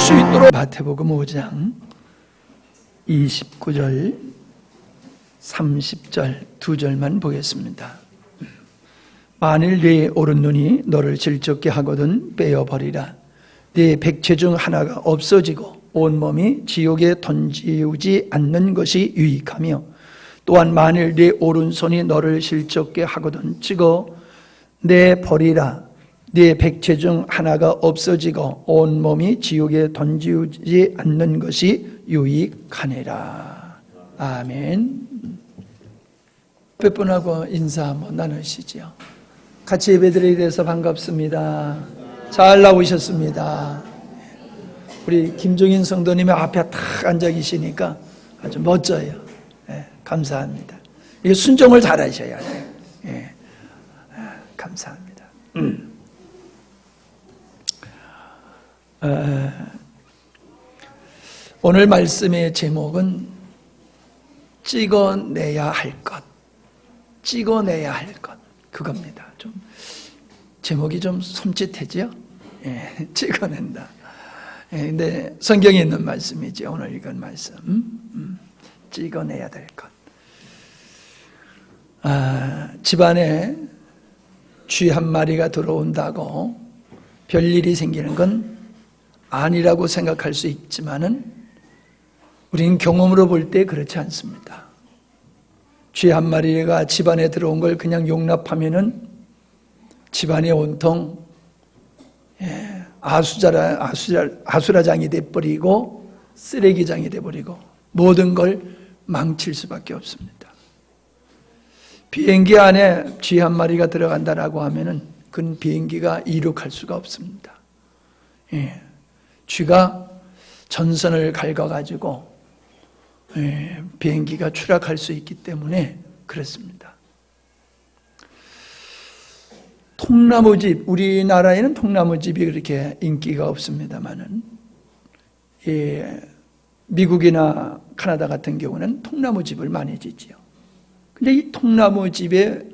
수 있도록. 마태복음 5장 29절 30절 두 절만 보겠습니다. 만일 네 오른눈이 너를 질적게 하거든 빼어버리라. 네 백체 중 하나가 없어지고 온몸이 지옥에 던지우지 않는 것이 유익하며, 또한 만일 네 오른손이 너를 질적게 하거든 찍어 내버리라. 네 백체 중 하나가 없어지고 온몸이 지옥에 던지우지 않는 것이 유익하니라. 아멘. 몇 분하고 인사 한번 나누시죠. 같이 예배드리게 돼서 반갑습니다. 잘 나오셨습니다. 우리 김종인 성도님이 앞에 탁 앉아 계시니까 아주 멋져요. 예, 감사합니다. 이게 순종을 잘 하셔야 돼요. 예, 감사합니다. 오늘 말씀의 제목은 찍어내야 할 것, 찍어내야 할 것, 그겁니다. 좀 제목이 좀 섬찟해지요? 예, 찍어낸다. 예, 근데 성경에 있는 말씀이죠. 오늘 읽은 말씀. 찍어내야 될 것. 집안에 쥐 한 마리가 들어온다고 별일이 생기는 건 아니라고 생각할 수 있지만은 우리는 경험으로 볼 때 그렇지 않습니다. 쥐 한 마리가 집안에 들어온 걸 그냥 용납하면은 집안이 온통 아수라장이 돼버리고 쓰레기장이 돼버리고 모든 걸 망칠 수밖에 없습니다. 비행기 안에 쥐 한 마리가 들어간다라고 하면은 그건 비행기가 이륙할 수가 없습니다. 쥐가 전선을 갉아가지고 비행기가 추락할 수 있기 때문에 그렇습니다. 통나무집, 우리나라에는 통나무집이 그렇게 인기가 없습니다만은 미국이나 카나다 같은 경우는 통나무집을 많이 짓지요. 근데 이 통나무집의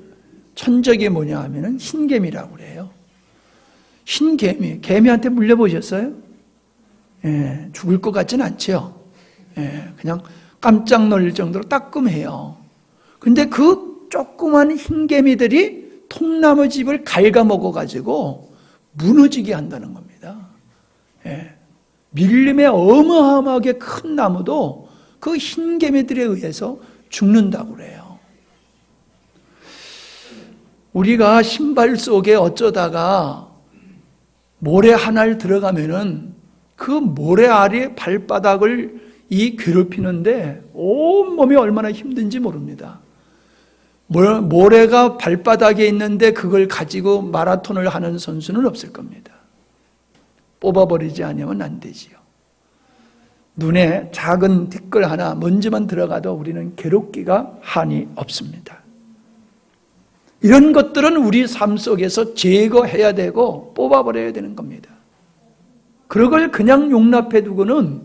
천적이 뭐냐 하면은 흰개미라고 그래요. 흰개미, 개미한테 물려보셨어요? 예, 죽을 것 같지는 않죠. 예, 그냥 깜짝 놀랄 정도로 따끔해요. 근데 그 조그만 흰개미들이 통나무집을 갉아먹어가지고 무너지게 한다는 겁니다. 예, 밀림에 어마어마하게 큰 나무도 그 흰개미들에 의해서 죽는다고 그래요. 우리가 신발 속에 어쩌다가 모래 하나를 들어가면은 그 모래알이 발바닥을 괴롭히는데 온몸이 얼마나 힘든지 모릅니다. 모래가 발바닥에 있는데 그걸 가지고 마라톤을 하는 선수는 없을 겁니다. 뽑아버리지 않으면 안 되지요. 눈에 작은 티끌 하나, 먼지만 들어가도 우리는 괴롭기가 한이 없습니다. 이런 것들은 우리 삶 속에서 제거해야 되고 뽑아버려야 되는 겁니다. 그걸 그냥 용납해 두고는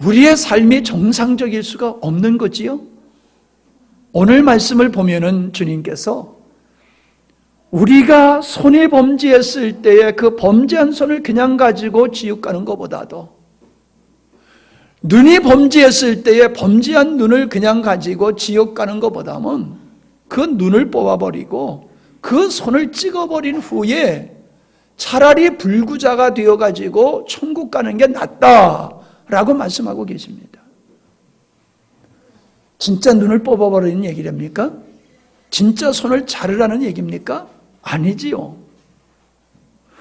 우리의 삶이 정상적일 수가 없는 거지요. 오늘 말씀을 보면은 주님께서 우리가 손이 범죄했을 때에 그 범죄한 손을 그냥 가지고 지옥 가는 것보다도 눈이 범죄했을 때에 범죄한 눈을 그냥 가지고 지옥 가는 것보다는 그 눈을 뽑아버리고 그 손을 찍어버린 후에 차라리 불구자가 되어가지고 천국 가는 게 낫다라고 말씀하고 계십니다. 진짜 눈을 뽑아버리는 얘기랍니까? 진짜 손을 자르라는 얘기입니까? 아니지요.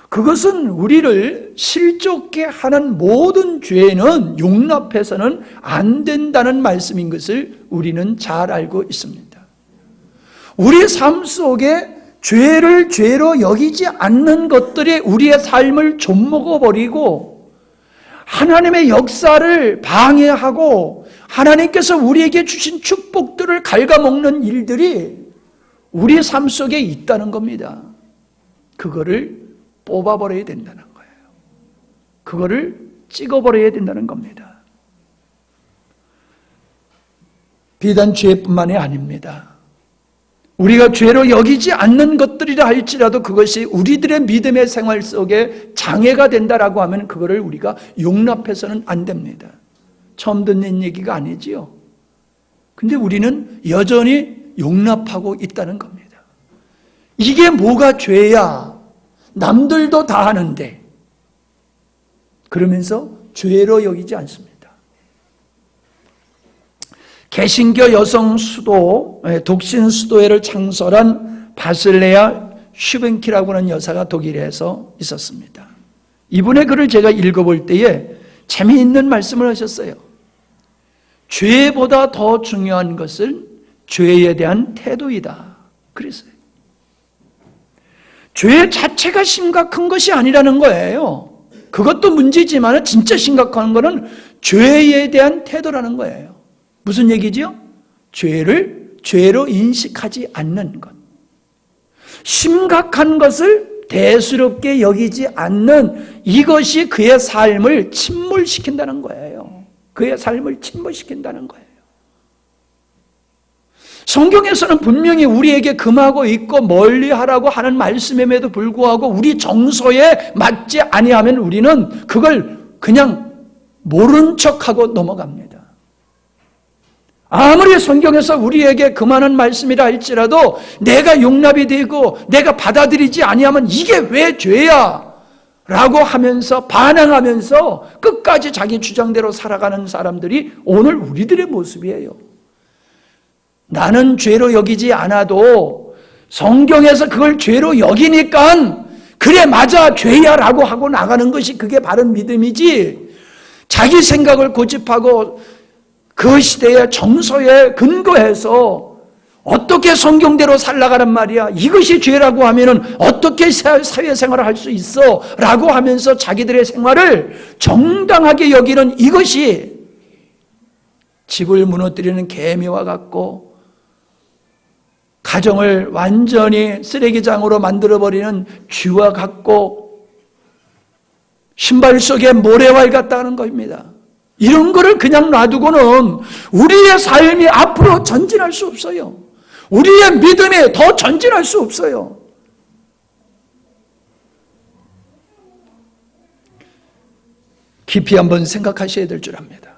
그것은 우리를 실족게 하는 모든 죄는 용납해서는 안 된다는 말씀인 것을 우리는 잘 알고 있습니다. 우리 삶 속에 죄를 죄로 여기지 않는 것들이 우리의 삶을 좀먹어버리고 하나님의 역사를 방해하고 하나님께서 우리에게 주신 축복들을 갉아먹는 일들이 우리 삶 속에 있다는 겁니다. 그거를 뽑아버려야 된다는 거예요. 그거를 찍어버려야 된다는 겁니다. 비단 죄뿐만이 아닙니다. 우리가 죄로 여기지 않는 것들이라 할지라도 그것이 우리들의 믿음의 생활 속에 장애가 된다라고 하면 그거를 우리가 용납해서는 안 됩니다. 처음 듣는 얘기가 아니지요. 근데 우리는 여전히 용납하고 있다는 겁니다. 이게 뭐가 죄야? 남들도 다 하는데. 그러면서 죄로 여기지 않습니다. 개신교 여성 수도, 독신 수도회를 창설한 바실레아 슈벤키라고 하는 여사가 독일에서 있었습니다. 이분의 글을 제가 읽어볼 때에 재미있는 말씀을 하셨어요. 죄보다 더 중요한 것은 죄에 대한 태도이다. 그랬어요. 죄 자체가 심각한 것이 아니라는 거예요. 그것도 문제지만 진짜 심각한 것은 죄에 대한 태도라는 거예요. 무슨 얘기지요? 죄를 죄로 인식하지 않는 것. 심각한 것을 대수롭게 여기지 않는 이것이 그의 삶을 침몰시킨다는 거예요. 그의 삶을 침몰시킨다는 거예요. 성경에서는 분명히 우리에게 금하고 있고 멀리하라고 하는 말씀임에도 불구하고 우리 정서에 맞지 아니하면 우리는 그걸 그냥 모른 척하고 넘어갑니다. 아무리 성경에서 우리에게 금하는 말씀이라 할지라도 내가 용납이 되고 내가 받아들이지 아니하면 이게 왜 죄야? 라고 하면서 반항하면서 끝까지 자기 주장대로 살아가는 사람들이 오늘 우리들의 모습이에요. 나는 죄로 여기지 않아도 성경에서 그걸 죄로 여기니까 그래 맞아 죄야 라고 하고 나가는 것이 그게 바른 믿음이지, 자기 생각을 고집하고 그 시대의 정서에 근거해서 어떻게 성경대로 살아가란 말이야, 이것이 죄라고 하면은 어떻게 사회생활을 할 수 있어 라고 하면서 자기들의 생활을 정당하게 여기는 이것이 집을 무너뜨리는 개미와 같고 가정을 완전히 쓰레기장으로 만들어버리는 쥐와 같고 신발 속에 모래알 같다는 겁니다. 이런 거를 그냥 놔두고는 우리의 삶이 앞으로 전진할 수 없어요. 우리의 믿음이 더 전진할 수 없어요. 깊이 한번 생각하셔야 될 줄 압니다.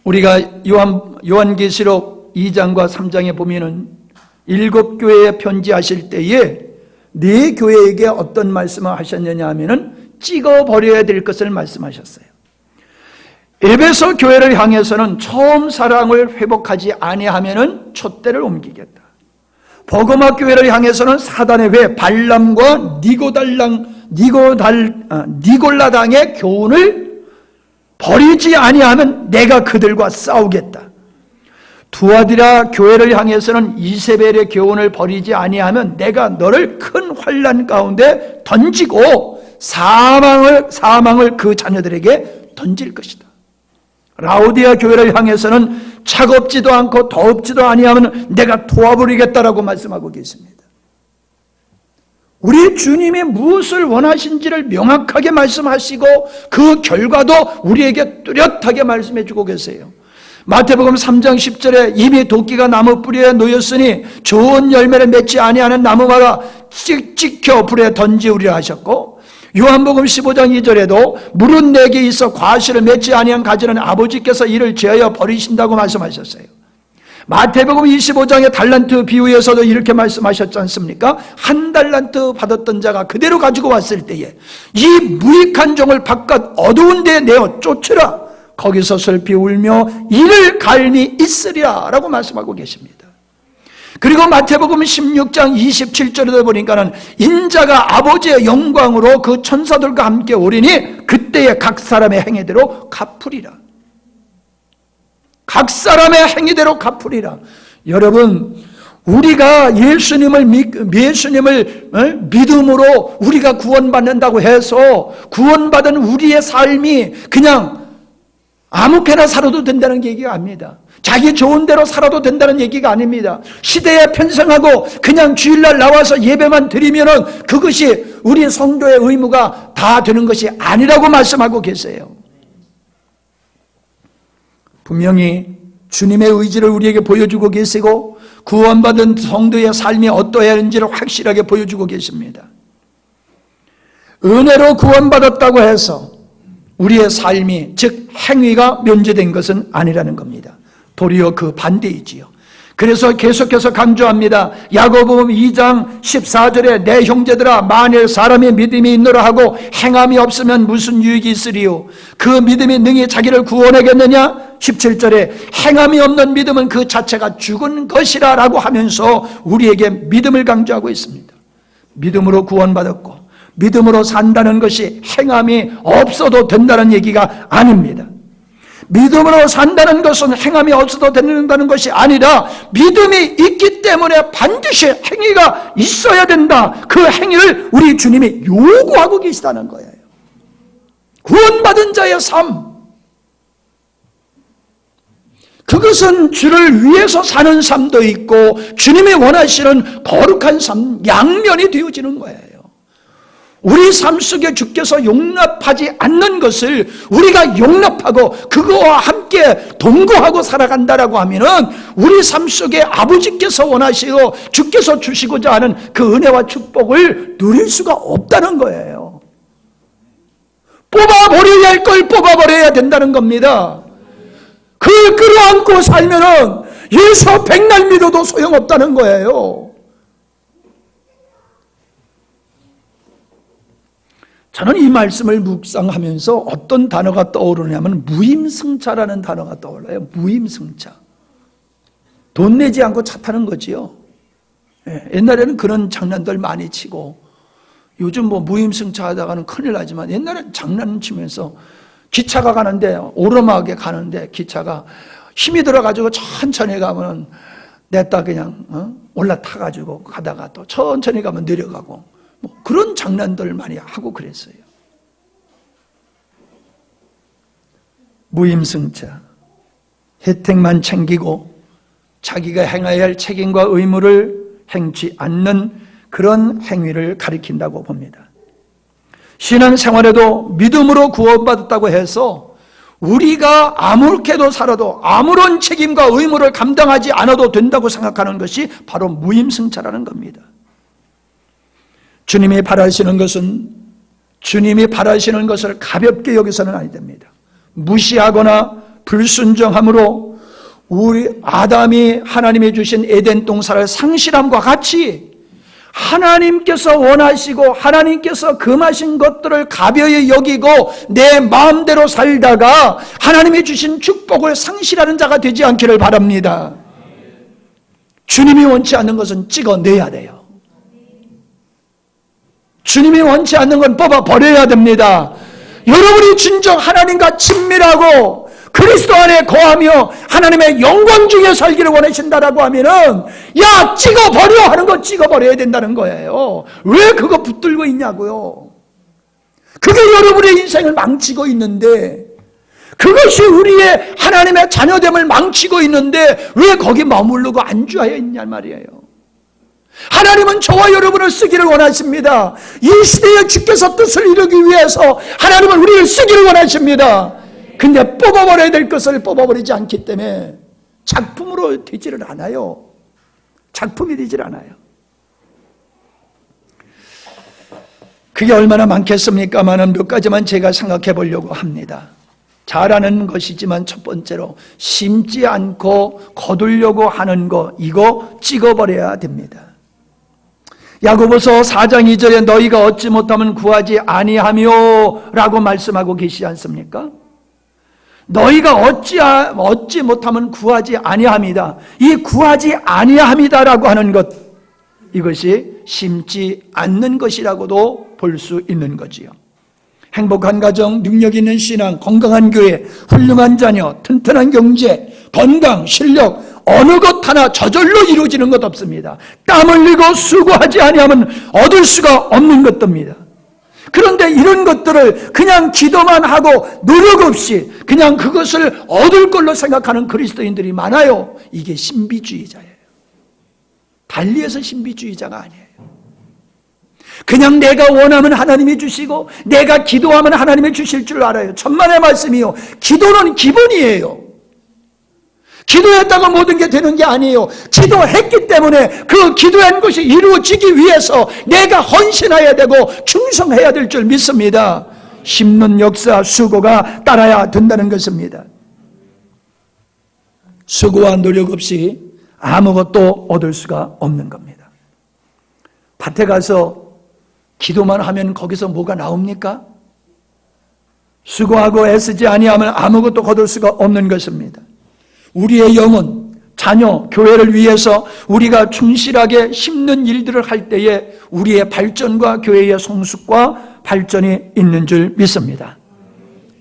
우리가 요한계시록 2장과 3장에 보면은 7교회에 편지하실 때에 4교회에게 어떤 말씀을 하셨느냐 하면은 찍어버려야 될 것을 말씀하셨어요. 에베소 교회를 향해서는 처음 사랑을 회복하지 아니하면은 촛대를 옮기겠다. 버가모 교회를 향해서는 사단의 회 발람과 니골라당의 교훈을 버리지 아니하면 내가 그들과 싸우겠다. 두아디라 교회를 향해서는 이세벨의 교훈을 버리지 아니하면 내가 너를 큰 환난 가운데 던지고 사망을 그 자녀들에게 던질 것이다. 라오디아 교회를 향해서는 차갑지도 않고 덥지도 아니하면 내가 도와버리겠다라고 말씀하고 계십니다. 우리 주님이 무엇을 원하신지를 명확하게 말씀하시고 그 결과도 우리에게 뚜렷하게 말씀해 주고 계세요. 마태복음 3장 10절에 이미 도끼가 나무 뿌리에 놓였으니 좋은 열매를 맺지 아니하는 나무마다 찍혀 불에 던지우리라 하셨고, 요한복음 15장 2절에도 물은 내게 있어 과실을 맺지 아니한 가지는 아버지께서 이를 제하여 버리신다고 말씀하셨어요. 마태복음 25장의 달란트 비유에서도 이렇게 말씀하셨지 않습니까? 1달란트 받았던 자가 그대로 가지고 왔을 때에 이 무익한 종을 바깥 어두운 데에 내어 쫓으라. 거기서 슬피 울며 이를 갈미 있으리라 라고 말씀하고 계십니다. 그리고 마태복음 16장 27절에도 보니까는 인자가 아버지의 영광으로 그 천사들과 함께 오리니 그때에 각 사람의 행위대로 갚으리라. 각 사람의 행위대로 갚으리라. 여러분, 우리가 예수님을 믿음으로 우리가 구원받는다고 해서 구원받은 우리의 삶이 그냥 아무렇게나 살아도 된다는 얘기가 아닙니다. 자기 좋은 대로 살아도 된다는 얘기가 아닙니다. 시대에 편성하고 그냥 주일날 나와서 예배만 드리면은 그것이 우리 성도의 의무가 다 되는 것이 아니라고 말씀하고 계세요. 분명히 주님의 의지를 우리에게 보여주고 계시고 구원받은 성도의 삶이 어떠해야 하는지를 확실하게 보여주고 계십니다. 은혜로 구원받았다고 해서 우리의 삶이, 즉 행위가 면제된 것은 아니라는 겁니다. 도리어 그 반대이지요. 그래서 계속해서 강조합니다. 야고보음 2장 14절에 내 형제들아 만일 사람의 믿음이 있노라 하고 행함이 없으면 무슨 유익이 있으리요. 그 믿음이 능히 자기를 구원하겠느냐. 17절에 행함이 없는 믿음은 그 자체가 죽은 것이라 라고 하면서 우리에게 믿음을 강조하고 있습니다. 믿음으로 구원받았고 믿음으로 산다는 것이 행함이 없어도 된다는 얘기가 아닙니다. 믿음으로 산다는 것은 행함이 없어도 된다는 것이 아니라 믿음이 있기 때문에 반드시 행위가 있어야 된다. 그 행위를 우리 주님이 요구하고 계시다는 거예요. 구원받은 자의 삶, 그것은 주를 위해서 사는 삶도 있고 주님이 원하시는 거룩한 삶, 양면이 되어지는 거예요. 우리 삶 속에 주께서 용납하지 않는 것을 우리가 용납하고 그거와 함께 동거하고 살아간다라고 하면은 우리 삶 속에 아버지께서 원하시고 주께서 주시고자 하는 그 은혜와 축복을 누릴 수가 없다는 거예요. 뽑아버려야 할 걸 뽑아버려야 된다는 겁니다. 그걸 끌어안고 살면은 예수 백날 믿어도 소용없다는 거예요. 저는 이 말씀을 묵상하면서 어떤 단어가 떠오르냐면 무임승차라는 단어가 떠올라요. 무임승차. 돈 내지 않고 차 타는 거지요. 옛날에는 그런 장난들 많이 치고 요즘 뭐 무임승차 하다가는 큰일 나지만 옛날에는 장난치면서 기차가 가는데 오르막에 가는데 기차가 힘이 들어가지고 천천히 가면 냈다 그냥 올라타가지고 가다가 또 천천히 가면 내려가고 뭐 그런 장난들 많이 하고 그랬어요. 무임승차, 혜택만 챙기고 자기가 행해야 할 책임과 의무를 행치 않는 그런 행위를 가리킨다고 봅니다. 신앙생활에도 믿음으로 구원받았다고 해서 우리가 아무렇게도 살아도 아무런 책임과 의무를 감당하지 않아도 된다고 생각하는 것이 바로 무임승차라는 겁니다. 주님이 바라시는 것을 가볍게 여기서는 아니 됩니다. 무시하거나 불순종함으로 우리 아담이 하나님이 주신 에덴 동산을 상실함과 같이 하나님께서 원하시고 하나님께서 금하신 것들을 가벼이 여기고 내 마음대로 살다가 하나님이 주신 축복을 상실하는 자가 되지 않기를 바랍니다. 주님이 원치 않는 것은 찍어내야 돼요. 주님이 원치 않는 건 뽑아버려야 됩니다. 여러분이 진정 하나님과 친밀하고 그리스도 안에 거하며 하나님의 영광 중에 살기를 원하신다라고 하면은 야 찍어버려 하는 거 찍어버려야 된다는 거예요. 왜 그거 붙들고 있냐고요. 그게 여러분의 인생을 망치고 있는데 그것이 우리의 하나님의 자녀됨을 망치고 있는데 왜 거기 머무르고 안주하여 있냐 말이에요. 하나님은 저와 여러분을 쓰기를 원하십니다. 이 시대에 주께서 뜻을 이루기 위해서 하나님은 우리를 쓰기를 원하십니다. 근데 뽑아버려야 될 것을 뽑아버리지 않기 때문에 작품으로 되지를 않아요. 작품이 되질 않아요. 그게 얼마나 많겠습니까만은 몇 가지만 제가 생각해 보려고 합니다. 잘하는 것이지만 첫 번째로 심지 않고 거두려고 하는 거, 이거 찍어버려야 됩니다. 야고보서 4장 2절에 너희가 얻지 못하면 구하지 아니하며 라고 말씀하고 계시지 않습니까? 너희가 얻지 못하면 구하지 아니합니다. 이 구하지 아니합니다라고 하는 것, 이것이 심지 않는 것이라고도 볼 수 있는 거지요. 행복한 가정, 능력 있는 신앙, 건강한 교회, 훌륭한 자녀, 튼튼한 경제, 건강, 실력, 어느 것 하나 저절로 이루어지는 것 없습니다. 땀 흘리고 수고하지 아니하면 얻을 수가 없는 것들입니다. 그런데 이런 것들을 그냥 기도만 하고 노력 없이 그냥 그것을 얻을 걸로 생각하는 그리스도인들이 많아요. 이게 신비주의자예요. 달리해서 신비주의자가 아니에요. 그냥 내가 원하면 하나님이 주시고 내가 기도하면 하나님이 주실 줄 알아요. 천만의 말씀이요. 기도는 기본이에요. 기도했다고 모든 게 되는 게 아니에요. 기도했기 때문에 그 기도한 것이 이루어지기 위해서 내가 헌신해야 되고 충성해야 될 줄 믿습니다. 심는 역사, 수고가 따라야 된다는 것입니다. 수고와 노력 없이 아무것도 얻을 수가 없는 겁니다. 밭에 가서 기도만 하면 거기서 뭐가 나옵니까? 수고하고 애쓰지 아니하면 아무것도 거둘 수가 없는 것입니다. 우리의 영혼, 자녀, 교회를 위해서 우리가 충실하게 심는 일들을 할 때에 우리의 발전과 교회의 성숙과 발전이 있는 줄 믿습니다.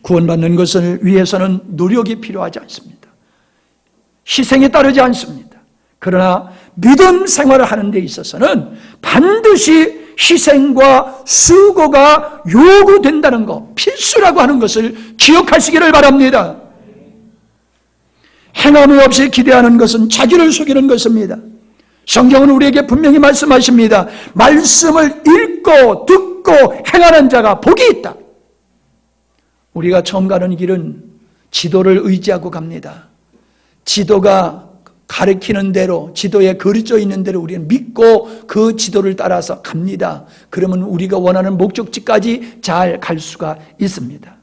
구원받는 것을 위해서는 노력이 필요하지 않습니다. 희생이 따르지 않습니다. 그러나 믿음 생활을 하는 데 있어서는 반드시 희생과 수고가 요구된다는 것, 필수라고 하는 것을 기억하시기를 바랍니다. 행함이 없이 기대하는 것은 자기를 속이는 것입니다. 성경은 우리에게 분명히 말씀하십니다. 말씀을 읽고 듣고 행하는 자가 복이 있다. 우리가 처음 가는 길은 지도를 의지하고 갑니다. 지도가 가리키는 대로, 지도에 그려져 있는 대로 우리는 믿고 그 지도를 따라서 갑니다. 그러면 우리가 원하는 목적지까지 잘 갈 수가 있습니다.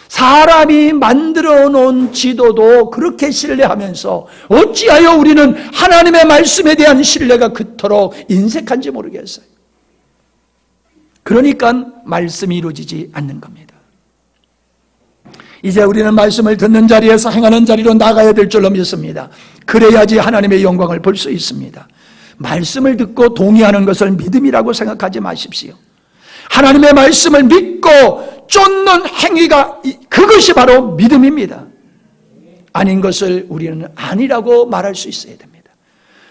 사람이 만들어 놓은 지도도 그렇게 신뢰하면서 어찌하여 우리는 하나님의 말씀에 대한 신뢰가 그토록 인색한지 모르겠어요. 그러니까 말씀이 이루어지지 않는 겁니다. 이제 우리는 말씀을 듣는 자리에서 행하는 자리로 나가야 될 줄로 믿습니다. 그래야지 하나님의 영광을 볼 수 있습니다. 말씀을 듣고 동의하는 것을 믿음이라고 생각하지 마십시오. 하나님의 말씀을 믿고 쫓는 행위가, 그것이 바로 믿음입니다. 아닌 것을 우리는 아니라고 말할 수 있어야 됩니다.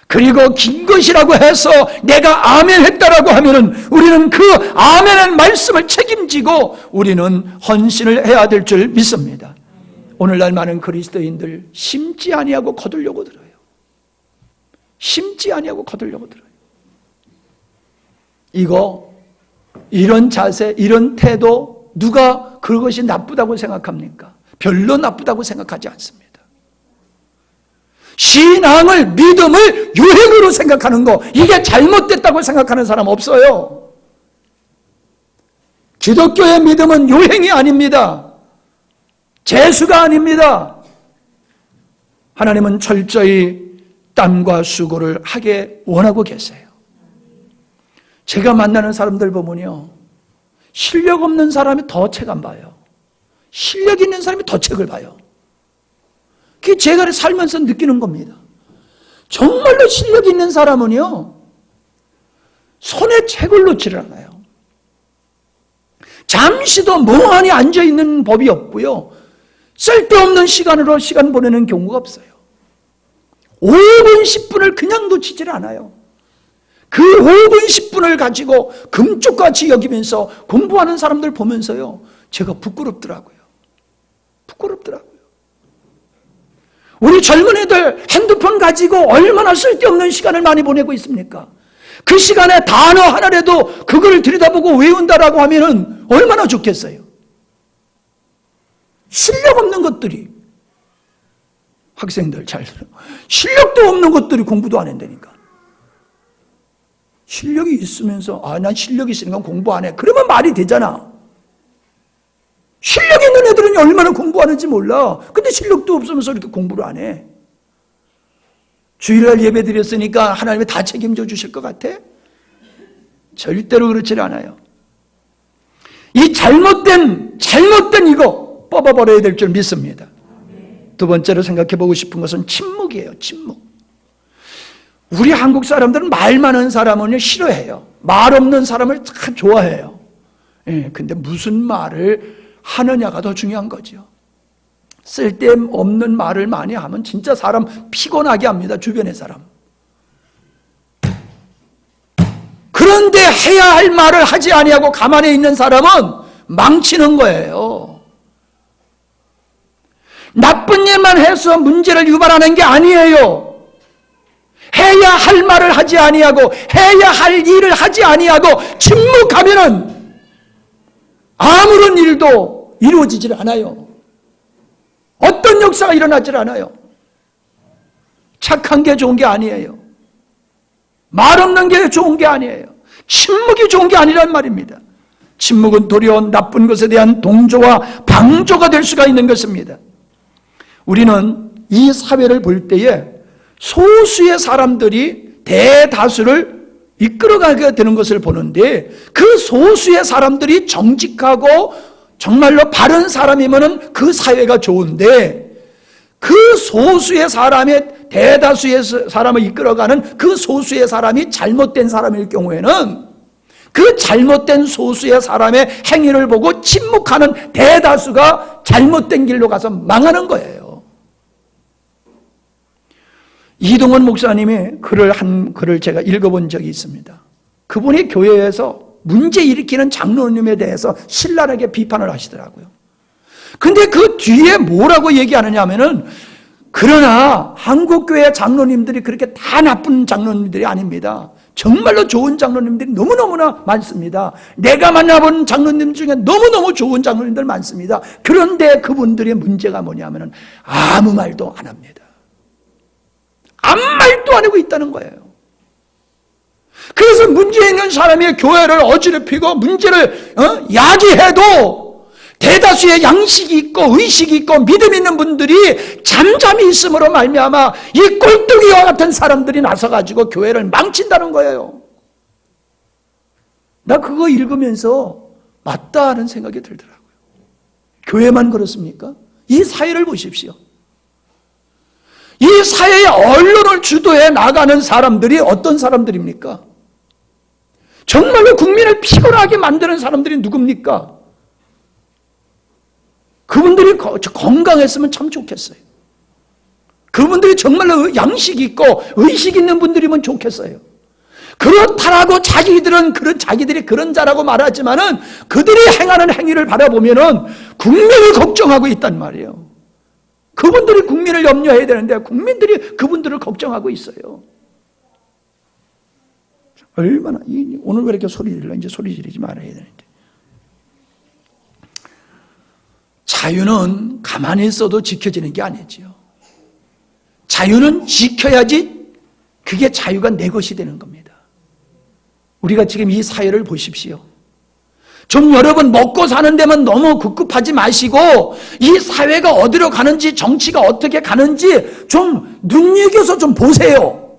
그리고 긴 것이라고 해서 내가 아멘 했다라고 하면은 우리는 그 아멘의 말씀을 책임지고 우리는 헌신을 해야 될 줄 믿습니다. 오늘날 많은 그리스도인들 심지 아니하고 거두려고 들어요. 심지 아니하고 거두려고 들어요. 이런 자세, 이런 태도, 누가 그것이 나쁘다고 생각합니까? 별로 나쁘다고 생각하지 않습니다. 신앙을, 믿음을 유행으로 생각하는 거, 이게 잘못됐다고 생각하는 사람 없어요. 기독교의 믿음은 유행이 아닙니다. 재수가 아닙니다. 하나님은 철저히 땀과 수고를 하게 원하고 계세요. 제가 만나는 사람들 보면요, 실력 없는 사람이 더 책 안 봐요. 실력 있는 사람이 더 책을 봐요. 그게 제가 살면서 느끼는 겁니다. 정말로 실력 있는 사람은요, 손에 책을 놓지를 않아요. 잠시도 멍하니 앉아있는 법이 없고요, 쓸데없는 시간으로 시간 보내는 경우가 없어요. 5분 10분을 그냥 놓치질 않아요. 그 5분 10분을 가지고 금쪽같이 여기면서 공부하는 사람들 보면서요, 제가 부끄럽더라고요. 우리 젊은 애들 핸드폰 가지고 얼마나 쓸데없는 시간을 많이 보내고 있습니까? 그 시간에 단어 하나라도 그걸 들여다보고 외운다라고 하면은 얼마나 좋겠어요. 실력 없는 것들이, 학생들 잘 들어, 실력도 없는 것들이 공부도 안 한다니까. 실력이 있으면서 난 실력이 있으니까 공부 안 해, 그러면 말이 되잖아. 실력 있는 애들은 얼마나 공부하는지 몰라. 근데 실력도 없으면서 이렇게 공부를 안 해. 주일날 예배 드렸으니까 하나님이 다 책임져 주실 것 같아? 절대로 그렇지 않아요. 이 잘못된 이거 뽑아버려야 될 줄 믿습니다. 두 번째로 생각해 보고 싶은 것은 침묵이에요. 침묵. 우리 한국 사람들은 말 많은 사람은 싫어해요. 말 없는 사람을 참 좋아해요. 근데 무슨 말을 하느냐가 더 중요한 거죠. 쓸데없는 말을 많이 하면 진짜 사람 피곤하게 합니다. 주변의 사람. 그런데 해야 할 말을 하지 아니하고 가만히 있는 사람은 망치는 거예요. 나쁜 일만 해서 문제를 유발하는 게 아니에요. 해야 할 말을 하지 아니하고 해야 할 일을 하지 아니하고 침묵하면은 아무런 일도 이루어지질 않아요. 어떤 역사가 일어나질 않아요. 착한 게 좋은 게 아니에요. 말 없는 게 좋은 게 아니에요. 침묵이 좋은 게 아니란 말입니다. 침묵은 도리어 나쁜 것에 대한 동조와 방조가 될 수가 있는 것입니다. 우리는 이 사회를 볼 때에 소수의 사람들이 대다수를 이끌어가게 되는 것을 보는데, 그 소수의 사람들이 정직하고 정말로 바른 사람이면 그 사회가 좋은데, 그 소수의 사람의 대다수의 사람을 이끌어가는 그 소수의 사람이 잘못된 사람일 경우에는 그 잘못된 소수의 사람의 행위를 보고 침묵하는 대다수가 잘못된 길로 가서 망하는 거예요. 이동원 목사님이 글을 제가 읽어본 적이 있습니다. 그분이 교회에서 문제 일으키는 장로님에 대해서 신랄하게 비판을 하시더라고요. 근데 그 뒤에 뭐라고 얘기하느냐 하면은, 그러나 한국교회 장로님들이 그렇게 다 나쁜 장로님들이 아닙니다. 정말로 좋은 장로님들이 너무너무나 많습니다. 내가 만나본 장로님 중에 너무너무 좋은 장로님들 많습니다. 그런데 그분들의 문제가 뭐냐면은 아무 말도 안 합니다. 아무 말도 안 하고 있다는 거예요. 그래서 문제 있는 사람이 교회를 어지럽히고 문제를 야기해도 대다수의 양식이 있고 의식이 있고 믿음 있는 분들이 잠잠히 있음으로 말미암아 이 꼴뚜기와 같은 사람들이 나서가지고 교회를 망친다는 거예요. 나 그거 읽으면서 맞다 하는 생각이 들더라고요. 교회만 그렇습니까? 이 사회를 보십시오. 이 사회의 언론을 주도해 나가는 사람들이 어떤 사람들입니까? 정말로 국민을 피곤하게 만드는 사람들이 누굽니까? 그분들이 건강했으면 참 좋겠어요. 그분들이 정말로 양식이 있고 의식 있는 분들이면 좋겠어요. 그렇다라고 자기들이 그런 자라고 말하지만은 그들이 행하는 행위를 바라보면은 국민을 걱정하고 있단 말이에요. 그분들이 국민을 염려해야 되는데 국민들이 그분들을 걱정하고 있어요. 얼마나, 오늘 왜 이렇게 소리 질러? 이제 소리 지르지 말아야 되는데. 자유는 가만히 있어도 지켜지는 게 아니지요. 자유는 지켜야지 그게 자유가 내 것이 되는 겁니다. 우리가 지금 이 사회를 보십시오. 좀 여러분 먹고 사는 데만 너무 급급하지 마시고 이 사회가 어디로 가는지, 정치가 어떻게 가는지 좀 눈여겨서 좀 보세요.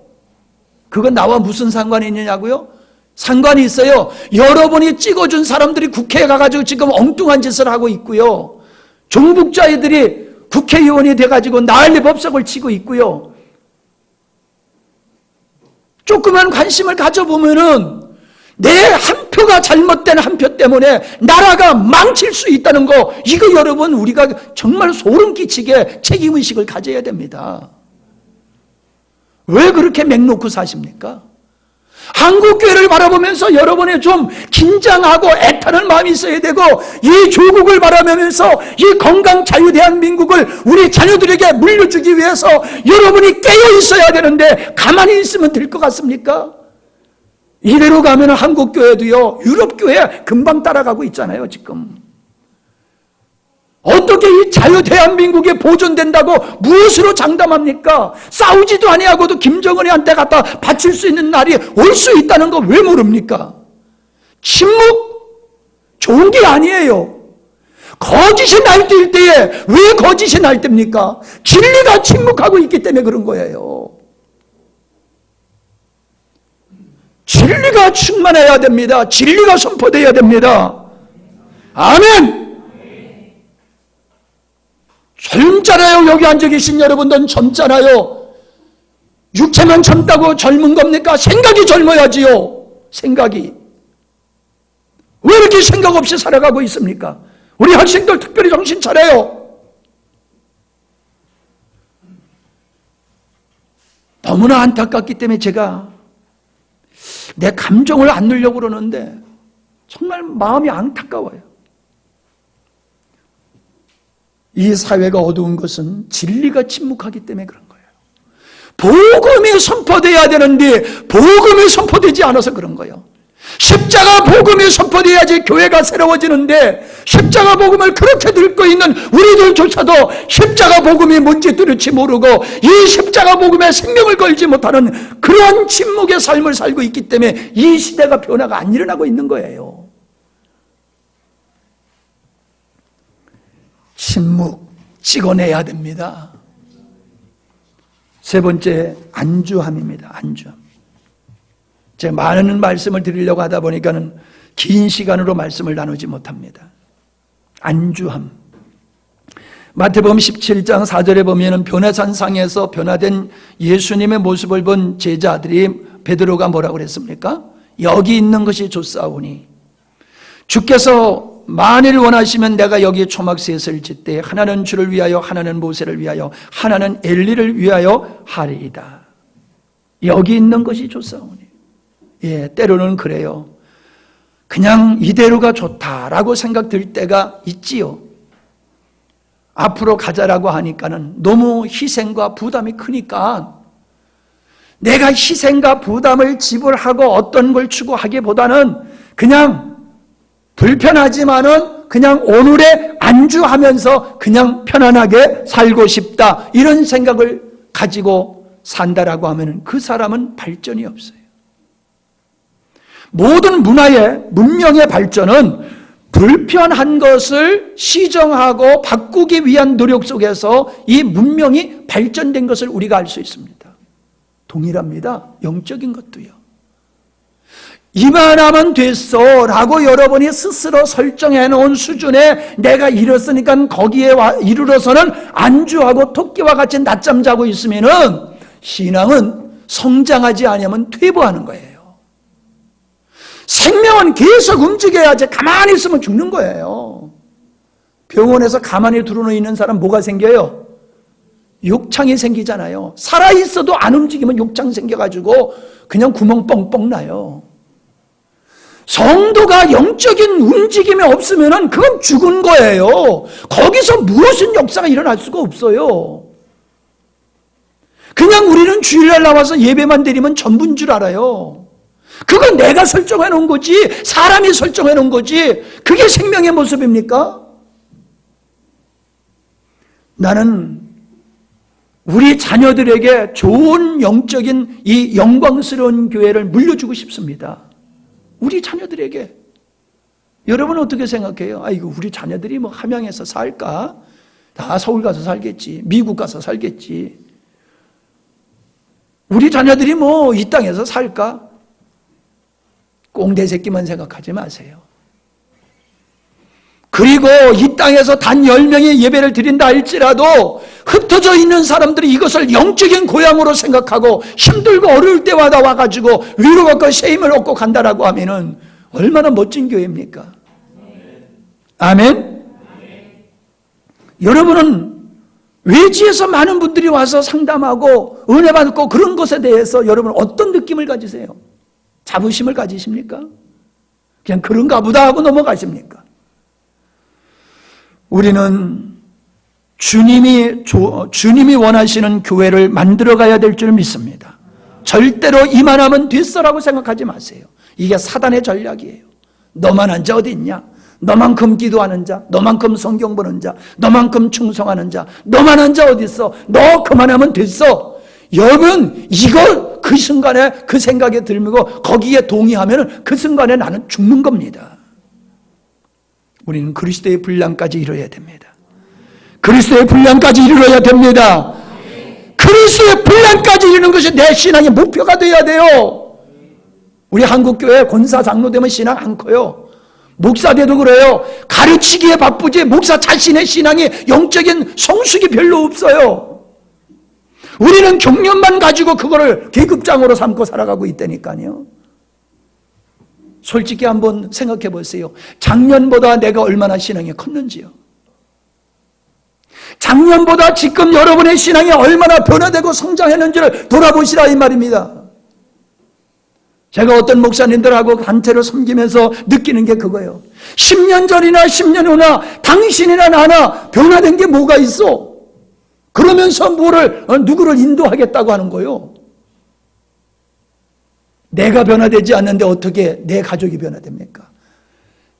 그건 나와 무슨 상관이 있느냐고요? 상관이 있어요. 여러분이 찍어준 사람들이 국회에 가가지고 지금 엉뚱한 짓을 하고 있고요. 종북자애들이 국회의원이 돼가지고 난리 법석을 치고 있고요. 조그만 관심을 가져보면은 내 한 표가 잘못된 한 표 때문에 나라가 망칠 수 있다는 거, 이거 여러분 우리가 정말 소름 끼치게 책임의식을 가져야 됩니다. 왜 그렇게 맹놓고 사십니까? 한국교회를 바라보면서 여러분이 좀 긴장하고 애타는 마음이 있어야 되고, 이 조국을 바라보면서 이 건강 자유 대한민국을 우리 자녀들에게 물려주기 위해서 여러분이 깨어 있어야 되는데 가만히 있으면 될 것 같습니까? 이대로 가면 한국교회도요, 유럽교회 금방 따라가고 있잖아요, 지금. 어떻게 이 자유 대한민국이 보존된다고 무엇으로 장담합니까? 싸우지도 아니하고도 김정은이한테 갖다 바칠 수 있는 날이 올 수 있다는 거 왜 모릅니까? 침묵 좋은 게 아니에요. 거짓이 날뛸 때에 왜 거짓이 날뜁니까? 진리가 침묵하고 있기 때문에 그런 거예요. 진리가 충만해야 됩니다. 진리가 선포되어야 됩니다. 아멘. 젊잖아요. 여기 앉아 계신 여러분들은 젊잖아요. 육체만 젊다고 젊은 겁니까? 생각이 젊어야지요. 생각이. 왜 이렇게 생각 없이 살아가고 있습니까? 우리 학생들 특별히 정신 차려요. 너무나 안타깝기 때문에 제가 내 감정을 안 누려고 그러는데 정말 마음이 안타까워요. 이 사회가 어두운 것은 진리가 침묵하기 때문에 그런 거예요. 복음이 선포돼야 되는데 복음이 선포되지 않아서 그런 거예요. 십자가 복음이 선포돼야지 교회가 새로워지는데 십자가 복음을 그렇게 들고 있는 우리들 사람들조차도 십자가 복음이 뭔지 뚜렷이 모르고 이 십자가 복음에 생명을 걸지 못하는 그러한 침묵의 삶을 살고 있기 때문에 이 시대가 변화가 안 일어나고 있는 거예요. 침묵 찍어내야 됩니다. 세 번째, 안주함입니다. 안주함. 제가 많은 말씀을 드리려고 하다 보니까는 긴 시간으로 말씀을 나누지 못합니다. 안주함. 마태복음 17장 4절에 보면은 변화산상에서 변화된 예수님의 모습을 본 제자들이 베드로가 뭐라고 그랬습니까? 여기 있는 것이 좋사오니 주께서 만일 원하시면 내가 여기 초막셋을 짓되 하나는 주를 위하여 하나는 모세를 위하여 하나는 엘리를 위하여 하리이다. 여기 있는 것이 좋사오니. 예, 때로는 그래요. 그냥 이대로가 좋다라고 생각될 때가 있지요. 앞으로 가자라고 하니까는 너무 희생과 부담이 크니까 내가 희생과 부담을 지불하고 어떤 걸 추구하기보다는 그냥 불편하지만은 그냥 오늘에 안주하면서 그냥 편안하게 살고 싶다, 이런 생각을 가지고 산다라고 하면 그 사람은 발전이 없어요. 모든 문화의 문명의 발전은 불편한 것을 시정하고 바꾸기 위한 노력 속에서 이 문명이 발전된 것을 우리가 알 수 있습니다. 동일합니다. 영적인 것도요. 이만하면 됐어 라고 여러분이 스스로 설정해 놓은 수준에 내가 이뤘으니까 거기에 이르러서는 안주하고 토끼와 같이 낮잠 자고 있으면은 신앙은 성장하지 않으면 퇴보하는 거예요. 생명은 계속 움직여야지 가만히 있으면 죽는 거예요. 병원에서 가만히 들어놓여 있는 사람 뭐가 생겨요? 욕창이 생기잖아요. 살아있어도 안 움직이면 욕창 생겨가지고 그냥 구멍 뻥뻥 나요. 성도가 영적인 움직임이 없으면 그건 죽은 거예요. 거기서 무엇은 역사가 일어날 수가 없어요. 그냥 우리는 주일날 나와서 예배만 드리면 전부인 줄 알아요. 그건 내가 설정해 놓은 거지, 사람이 설정해 놓은 거지. 그게 생명의 모습입니까? 나는 우리 자녀들에게 좋은 영적인 이 영광스러운 교회를 물려주고 싶습니다. 우리 자녀들에게. 여러분은 어떻게 생각해요? 아이고, 우리 자녀들이 뭐 함양에서 살까? 다 서울 가서 살겠지, 미국 가서 살겠지. 우리 자녀들이 뭐 이 땅에서 살까? 꽁대 새끼만 생각하지 마세요. 그리고 이 땅에서 단 10명의 예배를 드린다 할지라도 흩어져 있는 사람들이 이것을 영적인 고향으로 생각하고 힘들고 어려울 때마다 와가지고 위로받고 쉐임을 얻고 간다라고 하면은 얼마나 멋진 교회입니까? 아멘? 여러분은 외지에서 많은 분들이 와서 상담하고 은혜 받고 그런 것에 대해서 여러분 어떤 느낌을 가지세요? 자부심을 가지십니까? 그냥 그런가 보다 하고 넘어가십니까? 우리는 주님이 원하시는 교회를 만들어가야 될 줄 믿습니다. 절대로 이만하면 됐어라고 생각하지 마세요. 이게 사단의 전략이에요. 너만 한 자 어디 있냐? 너만큼 기도하는 자, 너만큼 성경 보는 자, 너만큼 충성하는 자, 너만 한 자 어디 있어? 너 그만하면 됐어. 여러분, 이걸 그 순간에 그 생각에 들고 거기에 동의하면 그 순간에 나는 죽는 겁니다. 우리는 그리스도의 분량까지 이루어야 됩니다. 그리스도의 분량까지 이루어야 됩니다. 그리스도의 분량까지 이루는 것이 내 신앙의 목표가 되어야 돼요. 우리 한국교회 권사 장로 되면 신앙 안 커요. 목사 돼도 그래요. 가르치기에 바쁘지 목사 자신의 신앙이 영적인 성숙이 별로 없어요. 우리는 경륜만 가지고 그거를 계급장으로 삼고 살아가고 있다니까요. 솔직히 한번 생각해 보세요. 작년보다 내가 얼마나 신앙이 컸는지요. 작년보다 지금 여러분의 신앙이 얼마나 변화되고 성장했는지를 돌아보시라 이 말입니다. 제가 어떤 목사님들하고 단체를 섬기면서 느끼는 게 그거예요. 10년 전이나 10년 후나 당신이나 나나 변화된 게 뭐가 있어? 그러면서 누구를 인도하겠다고 하는 거예요. 내가 변화되지 않는데 어떻게 내 가족이 변화됩니까?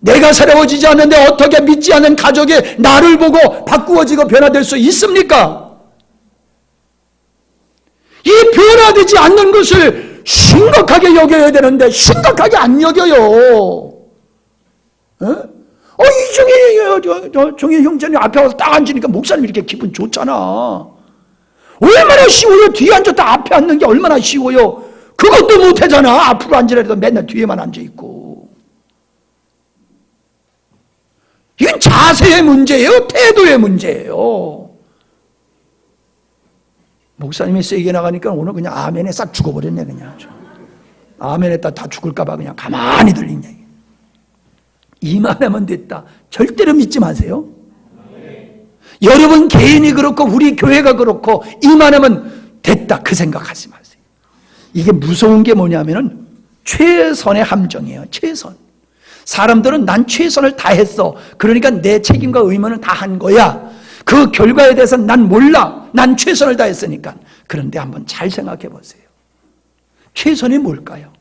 내가 새로워지지 않는데 어떻게 믿지 않는 가족이 나를 보고 바꾸어지고 변화될 수 있습니까? 이 변화되지 않는 것을 심각하게 여겨야 되는데 심각하게 안 여겨요. 이종희 형제님 앞에 와서 딱 앉으니까 목사님 이렇게 기분 좋잖아. 얼마나 쉬워요. 뒤에 앉았다 앞에 앉는 게 얼마나 쉬워요. 그것도 못하잖아. 앞으로 앉으려도 맨날 뒤에만 앉아있고. 이건 자세의 문제예요. 태도의 문제예요. 목사님이 세게 나가니까 오늘 그냥 아멘에 싹 죽어버렸네. 그냥 아멘에 다 죽을까봐 그냥 가만히 들리냐. 이만하면 됐다. 절대로 믿지 마세요. 여러분 개인이 그렇고 우리 교회가 그렇고 이만하면 됐다 그 생각하지 마세요. 이게 무서운 게 뭐냐면은 최선의 함정이에요. 최선. 사람들은 난 최선을 다했어. 그러니까 내 책임과 의무는 다 한 거야. 그 결과에 대해서는 난 몰라. 난 최선을 다했으니까. 그런데 한번 잘 생각해 보세요. 최선이 뭘까요?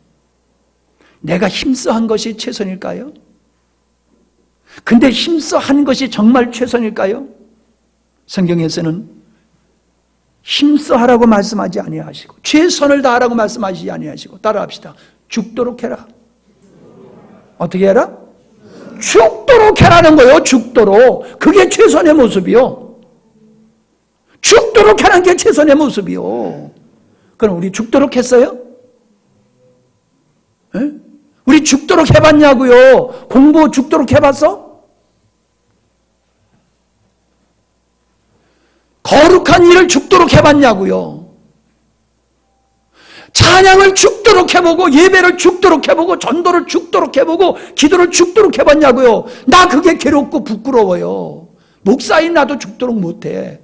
내가 힘써 한 것이 최선일까요? 근데 힘써 한 것이 정말 최선일까요? 성경에서는 힘써 하라고 말씀하지 아니하시고 최선을 다하라고 말씀하시지 아니하시고 따라합시다. 죽도록 해라. 어떻게 해라? 죽도록 해라는 거예요. 죽도록. 그게 최선의 모습이요. 죽도록 하는 게 최선의 모습이요. 그럼 우리 죽도록 했어요? 에? 우리 죽도록 해봤냐고요? 공부 죽도록 해봤어? 거룩한 일을 죽도록 해봤냐고요? 찬양을 죽도록 해보고 예배를 죽도록 해보고 전도를 죽도록 해보고 기도를 죽도록 해봤냐고요? 나 그게 괴롭고 부끄러워요. 목사인 나도 죽도록 못해.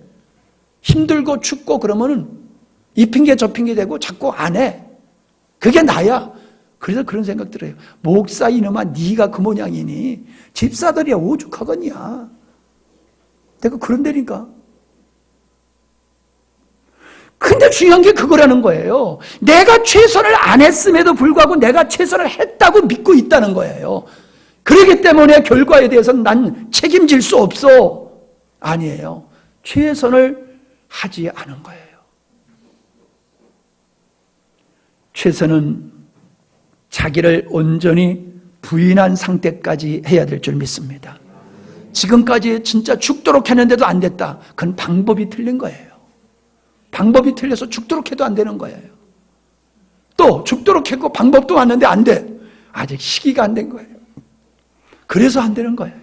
힘들고 춥고 그러면은 이 핑계 저 핑계 대고 자꾸 안 해. 그게 나야. 그래서 그런 생각 들어요. 목사 이놈아 네가 그 모양이니 집사들이야 오죽하겠냐. 내가 그런다니까. 근데 중요한 게 그거라는 거예요. 내가 최선을 안 했음에도 불구하고 내가 최선을 했다고 믿고 있다는 거예요. 그렇기 때문에 결과에 대해서는 난 책임질 수 없어. 아니에요. 최선을 하지 않은 거예요. 최선은 자기를 온전히 부인한 상태까지 해야 될 줄 믿습니다. 지금까지 진짜 죽도록 했는데도 안 됐다. 그건 방법이 틀린 거예요. 방법이 틀려서 죽도록 해도 안 되는 거예요. 또 죽도록 했고 방법도 왔는데 안 돼. 아직 시기가 안 된 거예요. 그래서 안 되는 거예요.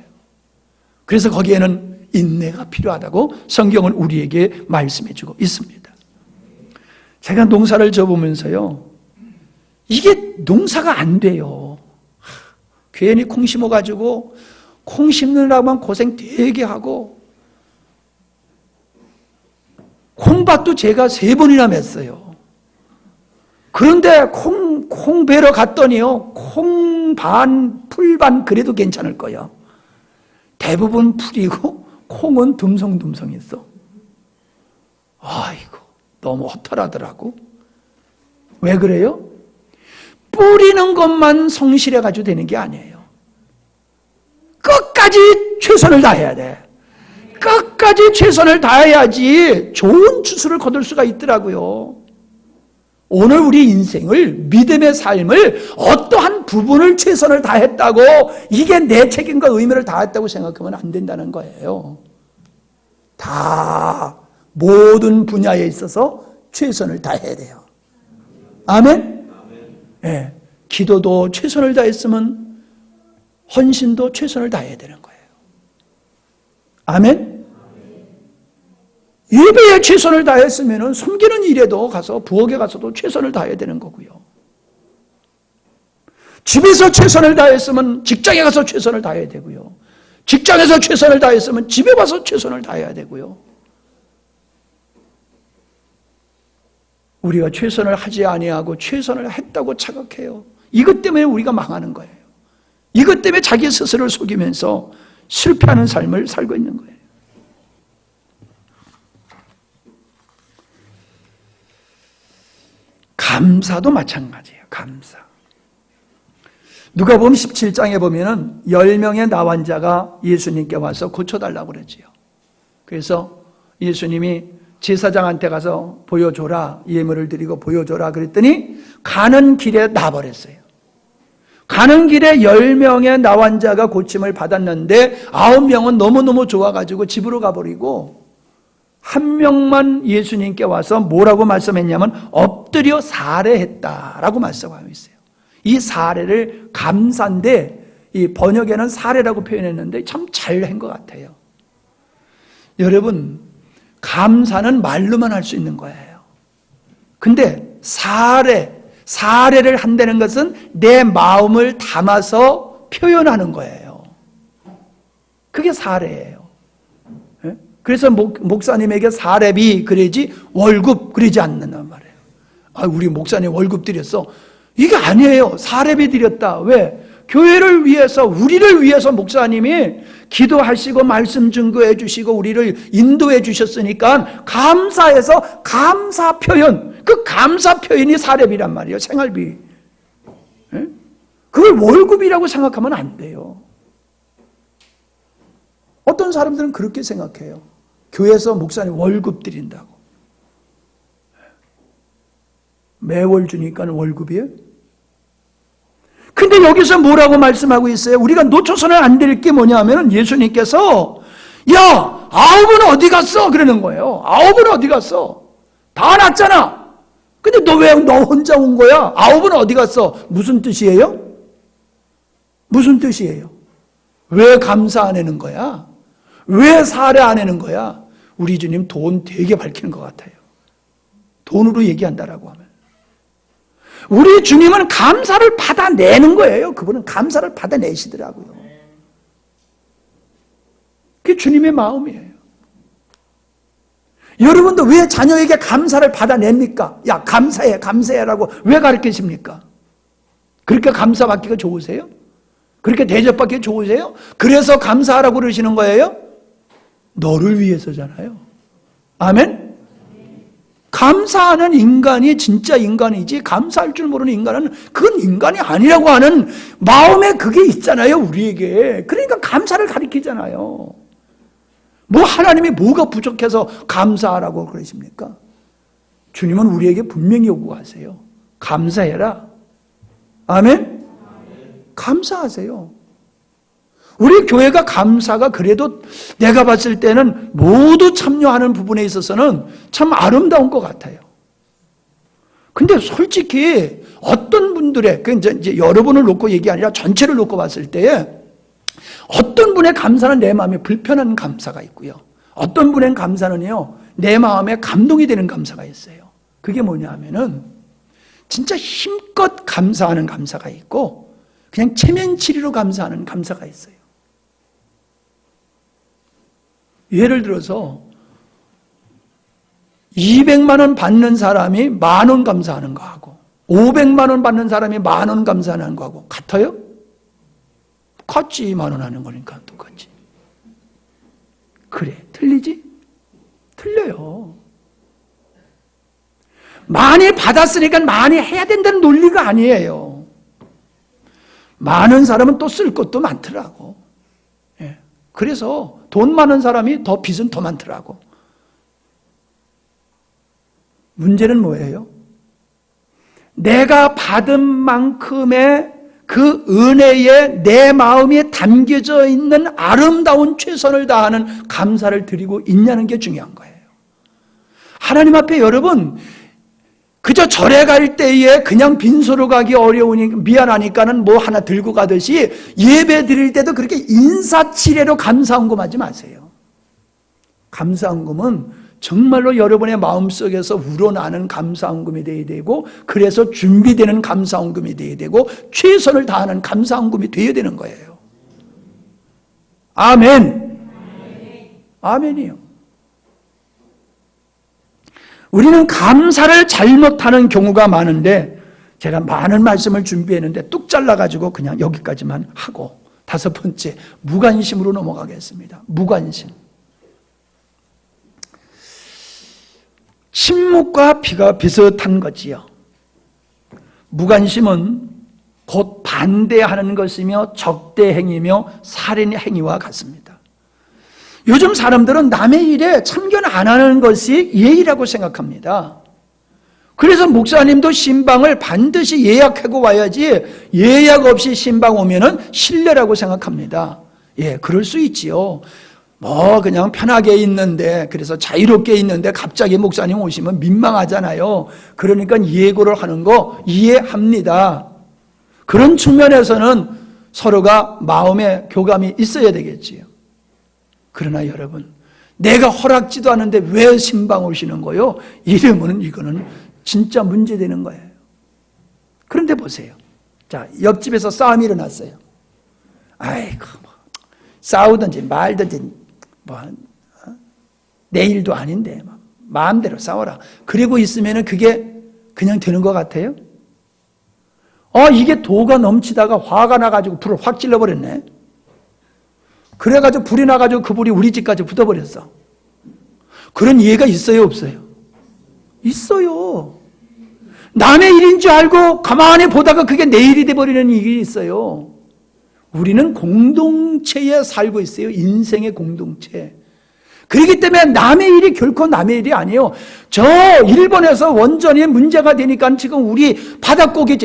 그래서 거기에는 인내가 필요하다고 성경은 우리에게 말씀해 주고 있습니다. 제가 농사를 져보면서요. 이게 농사가 안 돼요. 괜히 콩 심어가지고 콩 심느라고만 고생 되게 하고 콩밭도 제가 3번이나 맸어요. 그런데 콩 베러 갔더니요. 콩 반, 풀 반 그래도 괜찮을 거예요. 대부분 풀이고 콩은 듬성듬성했어. 아이고 너무 허탈하더라고. 왜 그래요? 뿌리는 것만 성실해가지고 되는 게 아니에요. 끝까지 최선을 다해야 돼. 끝까지 최선을 다해야지 좋은 추수를 거둘 수가 있더라고요. 오늘 우리 인생을 믿음의 삶을 어떠한 부분을 최선을 다했다고 이게 내 책임과 의무를 다했다고 생각하면 안 된다는 거예요. 다 모든 분야에 있어서 최선을 다해야 돼요. 아멘? 네. 기도도 최선을 다했으면 헌신도 최선을 다해야 되는 거예요. 아멘? 예배에 최선을 다했으면 섬기는 일에도 가서 부엌에 가서도 최선을 다해야 되는 거고요. 집에서 최선을 다했으면 직장에 가서 최선을 다해야 되고요. 직장에서 최선을 다했으면 집에 와서 최선을 다해야 되고요. 우리가 최선을 하지 아니하고 최선을 했다고 착각해요. 이것 때문에 우리가 망하는 거예요. 이것 때문에 자기 스스로를 속이면서 실패하는 삶을 살고 있는 거예요. 감사도 마찬가지예요. 감사. 누가복음 17장에 보면은 10명의 나환자가 예수님께 와서 고쳐달라고 그러지요. 그래서 예수님이 제사장한테 가서 보여줘라, 예물을 드리고 보여줘라 그랬더니 가는 길에 놔버렸어요. 가는 길에 10명의 나환자가 고침을 받았는데 9명은 너무너무 좋아가지고 집으로 가버리고 한 명만 예수님께 와서 뭐라고 말씀했냐면 엎드려 사례했다라고 말씀하고 있어요. 이 사례를 감사인데 이 번역에는 사례라고 표현했는데 참 잘한 것 같아요. 여러분, 감사는 말로만 할 수 있는 거예요. 근데 사례를 한다는 것은 내 마음을 담아서 표현하는 거예요. 그게 사례예요. 그래서 목사님에게 사례비 그러지 월급 그러지 않는단 말이에요. 아, 우리 목사님 월급 드렸어. 이게 아니에요. 사례비 드렸다. 왜? 교회를 위해서, 우리를 위해서 목사님이 기도하시고 말씀 증거해 주시고 우리를 인도해 주셨으니까 감사해서 감사 표현, 그 감사 표현이 사례비란 말이에요. 생활비. 그걸 월급이라고 생각하면 안 돼요. 어떤 사람들은 그렇게 생각해요. 교회에서 목사님 월급 드린다고. 매월 주니까 월급이에요? 근데 여기서 뭐라고 말씀하고 있어요? 우리가 놓쳐서는 안 될 게 뭐냐면 예수님께서 야, 9은 어디 갔어? 그러는 거예요. 9은 어디 갔어? 다 났잖아. 근데 너 왜 너 혼자 온 거야? 9은 어디 갔어? 무슨 뜻이에요? 무슨 뜻이에요? 왜 감사 안 하는 거야? 왜 사례 안 하는 거야? 우리 주님 돈 되게 밝히는 것 같아요. 돈으로 얘기한다라고 하면. 우리 주님은 감사를 받아내는 거예요. 그분은 감사를 받아내시더라고요. 그게 주님의 마음이에요. 여러분도 왜 자녀에게 감사를 받아냅니까? 야, 감사해, 감사해라고 왜 가르치십니까? 그렇게 감사받기가 좋으세요? 그렇게 대접받기 좋으세요? 그래서 감사하라고 그러시는 거예요? 너를 위해서잖아요. 아멘? 감사하는 인간이 진짜 인간이지 감사할 줄 모르는 인간은 그건 인간이 아니라고 하는 마음에 그게 있잖아요, 우리에게. 그러니까 감사를 가리키잖아요. 뭐 하나님이 뭐가 부족해서 감사하라고 그러십니까? 주님은 우리에게 분명히 요구하세요. 감사해라. 아멘? 감사하세요. 우리 교회가 감사가 그래도 내가 봤을 때는 모두 참여하는 부분에 있어서는 참 아름다운 것 같아요. 근데 솔직히 어떤 분들의, 이제 여러분을 놓고 얘기 아니라 전체를 놓고 봤을 때에 어떤 분의 감사는 내 마음에 불편한 감사가 있고요. 어떤 분의 감사는요, 내 마음에 감동이 되는 감사가 있어요. 그게 뭐냐 하면은 진짜 힘껏 감사하는 감사가 있고 그냥 체면치리로 감사하는 감사가 있어요. 예를 들어서 200만 원 받는 사람이 10,000원 감사하는 거하고 500만 원 받는 사람이 10,000원 감사하는 거하고 같아요? 같지. 10,000원 하는 거니까 똑같지. 그래, 틀리지? 틀려요. 많이 받았으니까 많이 해야 된다는 논리가 아니에요. 많은 사람은 또 쓸 것도 많더라고. 예. 그래서 돈 많은 사람이 더 빚은 더 많더라고. 문제는 뭐예요? 내가 받은 만큼의 그 은혜에 내 마음이 담겨져 있는 아름다운 최선을 다하는 감사를 드리고 있냐는 게 중요한 거예요. 하나님 앞에 여러분, 그저 절에 갈 때에 그냥 빈소로 가기 어려우니 미안하니까는 뭐 하나 들고 가듯이 예배 드릴 때도 그렇게 인사치레로 감사헌금 하지 마세요. 감사헌금은 정말로 여러분의 마음속에서 우러나는 감사헌금이 되어야 되고, 그래서 준비되는 감사헌금이 되어야 되고, 최선을 다하는 감사헌금이 되어야 되는 거예요. 아멘. 아멘이요. 우리는 감사를 잘못하는 경우가 많은데, 제가 많은 말씀을 준비했는데 뚝 잘라가지고 그냥 여기까지만 하고 5번째, 무관심으로 넘어가겠습니다. 무관심. 침묵과 비가 비슷한 거지요. 무관심은 곧 반대하는 것이며 적대행위며 살인행위와 같습니다. 요즘 사람들은 남의 일에 참견 안 하는 것이 예의라고 생각합니다. 그래서 목사님도 신방을 반드시 예약하고 와야지 예약 없이 신방 오면은 실례라고 생각합니다. 예, 그럴 수 있지요. 뭐 그냥 편하게 있는데, 그래서 자유롭게 있는데 갑자기 목사님 오시면 민망하잖아요. 그러니까 예고를 하는 거 이해합니다. 그런 측면에서는 서로가 마음의 교감이 있어야 되겠지요. 그러나 여러분, 내가 허락지도 않은데 왜 신방 오시는 거요? 이러면은 이거는 진짜 문제되는 거예요. 그런데 보세요. 자, 옆집에서 싸움이 일어났어요. 아이고, 뭐, 싸우든지 말든지, 뭐, 내일도 아닌데, 마음대로 싸워라. 그리고 있으면은 그게 그냥 되는 것 같아요? 이게 도가 넘치다가 화가 나가지고 불을 확 질러버렸네. 그래가지고 불이 나가지고 그 불이 우리 집까지 붙어버렸어. 그런 이해가 있어요, 없어요? 있어요. 남의 일인 줄 알고 가만히 보다가 그게 내 일이 돼버리는 일이 있어요. 우리는 공동체에 살고 있어요. 인생의 공동체. 그렇기 때문에 남의 일이 결코 남의 일이 아니에요. 저 일본에서 원전이 문제가 되니까 지금 우리 바닷고기,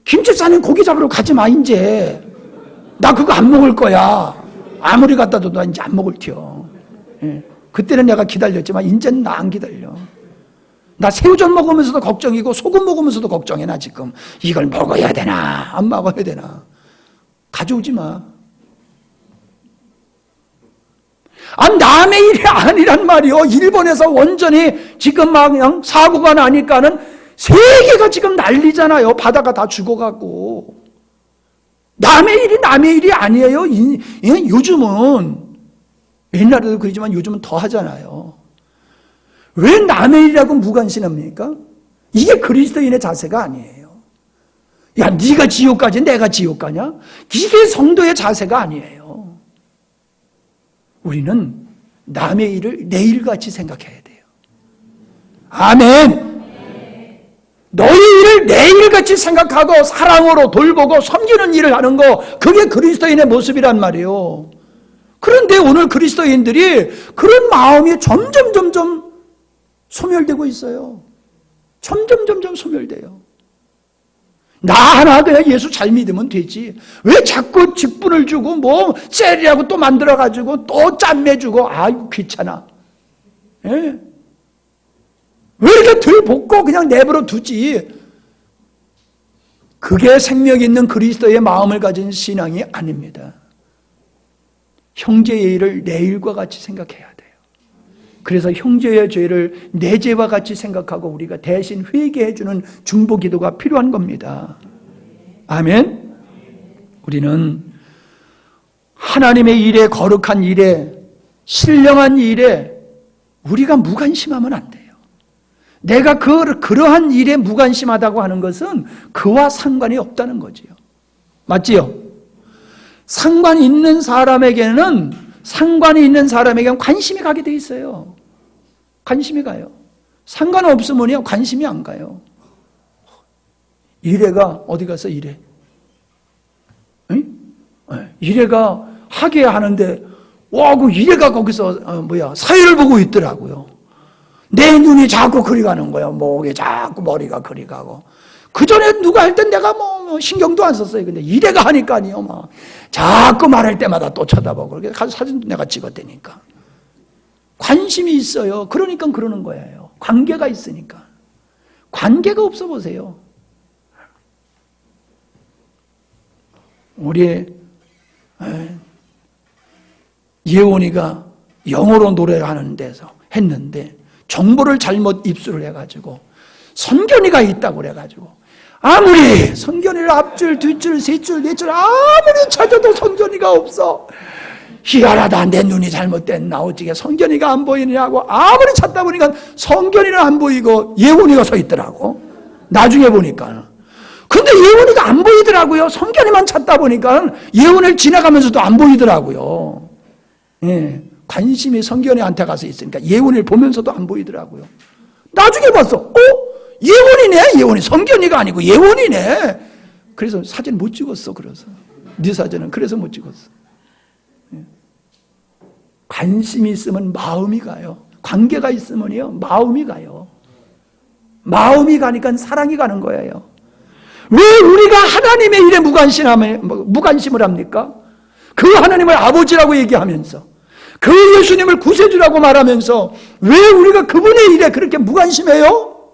김치 싸는 고기 잡으러 가지 마, 이제. 나 그거 안 먹을 거야. 아무리 갖다 줘도 나 이제 안 먹을 티요. 예. 그때는 내가 기다렸지만 이제는 나 안 기다려. 나 새우젓 먹으면서도 걱정이고 소금 먹으면서도 걱정해. 나 지금 이걸 먹어야 되나 안 먹어야 되나. 가져오지 마. 남의 일이 아니란 말이요. 일본에서 원전이 지금 막 그냥 사고가 나니까는 세계가 지금 난리잖아요. 바다가 다 죽어가고. 남의 일이 남의 일이 아니에요. 요즘은, 옛날에도 그러지만 요즘은 더 하잖아요. 왜 남의 일이라고 무관심합니까? 이게 그리스도인의 자세가 아니에요. 야, 네가 지옥 가지 내가 지옥 가냐? 이게 성도의 자세가 아니에요. 우리는 남의 일을 내 일같이 생각해야 돼요. 아멘. 너희 일을 내 일같이 생각하고 사랑으로 돌보고 섬기는 일을 하는 거, 그게 그리스도인의 모습이란 말이에요. 그런데 오늘 그리스도인들이 그런 마음이 점점 소멸되고 있어요. 점점 소멸돼요. 나 하나 그냥 예수 잘 믿으면 되지. 왜 자꾸 직분을 주고 뭐 셀이라고 또 만들어가지고 또 짬매주고, 아이고 귀찮아. 예? 왜 이렇게 덜 볶고 그냥 내버려 두지? 그게 생명 있는 그리스도의 마음을 가진 신앙이 아닙니다. 형제의 일을 내 일과 같이 생각해야 돼요. 그래서 형제의 죄를 내 죄와 같이 생각하고 우리가 대신 회개해 주는 중보 기도가 필요한 겁니다. 아멘. 우리는 하나님의 일에, 거룩한 일에, 신령한 일에 우리가 무관심하면 안 돼요. 내가 그러한 일에 무관심하다고 하는 것은 그와 상관이 없다는 거지요. 맞지요? 상관이 있는 사람에게는 관심이 가게 돼 있어요. 관심이 가요. 상관없으면요, 관심이 안 가요. 이래가 어디 가서 이래? 응? 이래가 하게 하는데, 그 이래가 거기서 사회를 보고 있더라고요. 내 눈이 자꾸 그리 가는 거예요. 목에 자꾸 머리가 그리 가고. 그 전에 누가 할 땐 내가 뭐 신경도 안 썼어요. 근데 이래가 하니까요, 막 자꾸 말할 때마다 또 쳐다보고. 그렇게 가서 사진도 내가 찍었다니까. 관심이 있어요. 그러니까 그러는 거예요. 관계가 있으니까. 관계가 없어 보세요. 우리 예원이가 영어로 노래하는 데서 했는데 정보를 잘못 입수를 해가지고 선견이가 있다고 그래가지고 아무리 선견이를 앞줄, 뒷줄, 셋줄, 넷줄 아무리 찾아도 선견이가 없어. 희한하다. 내 눈이 잘못됐나? 어떻게 선견이가 안 보이느냐고 아무리 찾다 보니까 선견이는 안 보이고 예원이가 서 있더라고. 나중에 보니까. 근데 예원이가 안 보이더라고요. 선견이만 찾다 보니까 예원을 지나가면서도 안 보이더라고요. 예. 관심이 선견이한테 가서 있으니까 예원이를 보면서도 안 보이더라고요. 나중에 봤어. 예원이네? 예원이 선견이가 아니고 예원이네. 그래서 사진 못 찍었어. 그래서 네 사진은 그래서 못 찍었어. 관심이 있으면 마음이 가요. 관계가 있으면요 마음이 가요. 마음이 가니까 사랑이 가는 거예요. 왜 우리가 하나님의 일에 무관심을 합니까? 그 하나님을 아버지라고 얘기하면서 그 예수님을 구세주라고 말하면서 왜 우리가 그분의 일에 그렇게 무관심해요?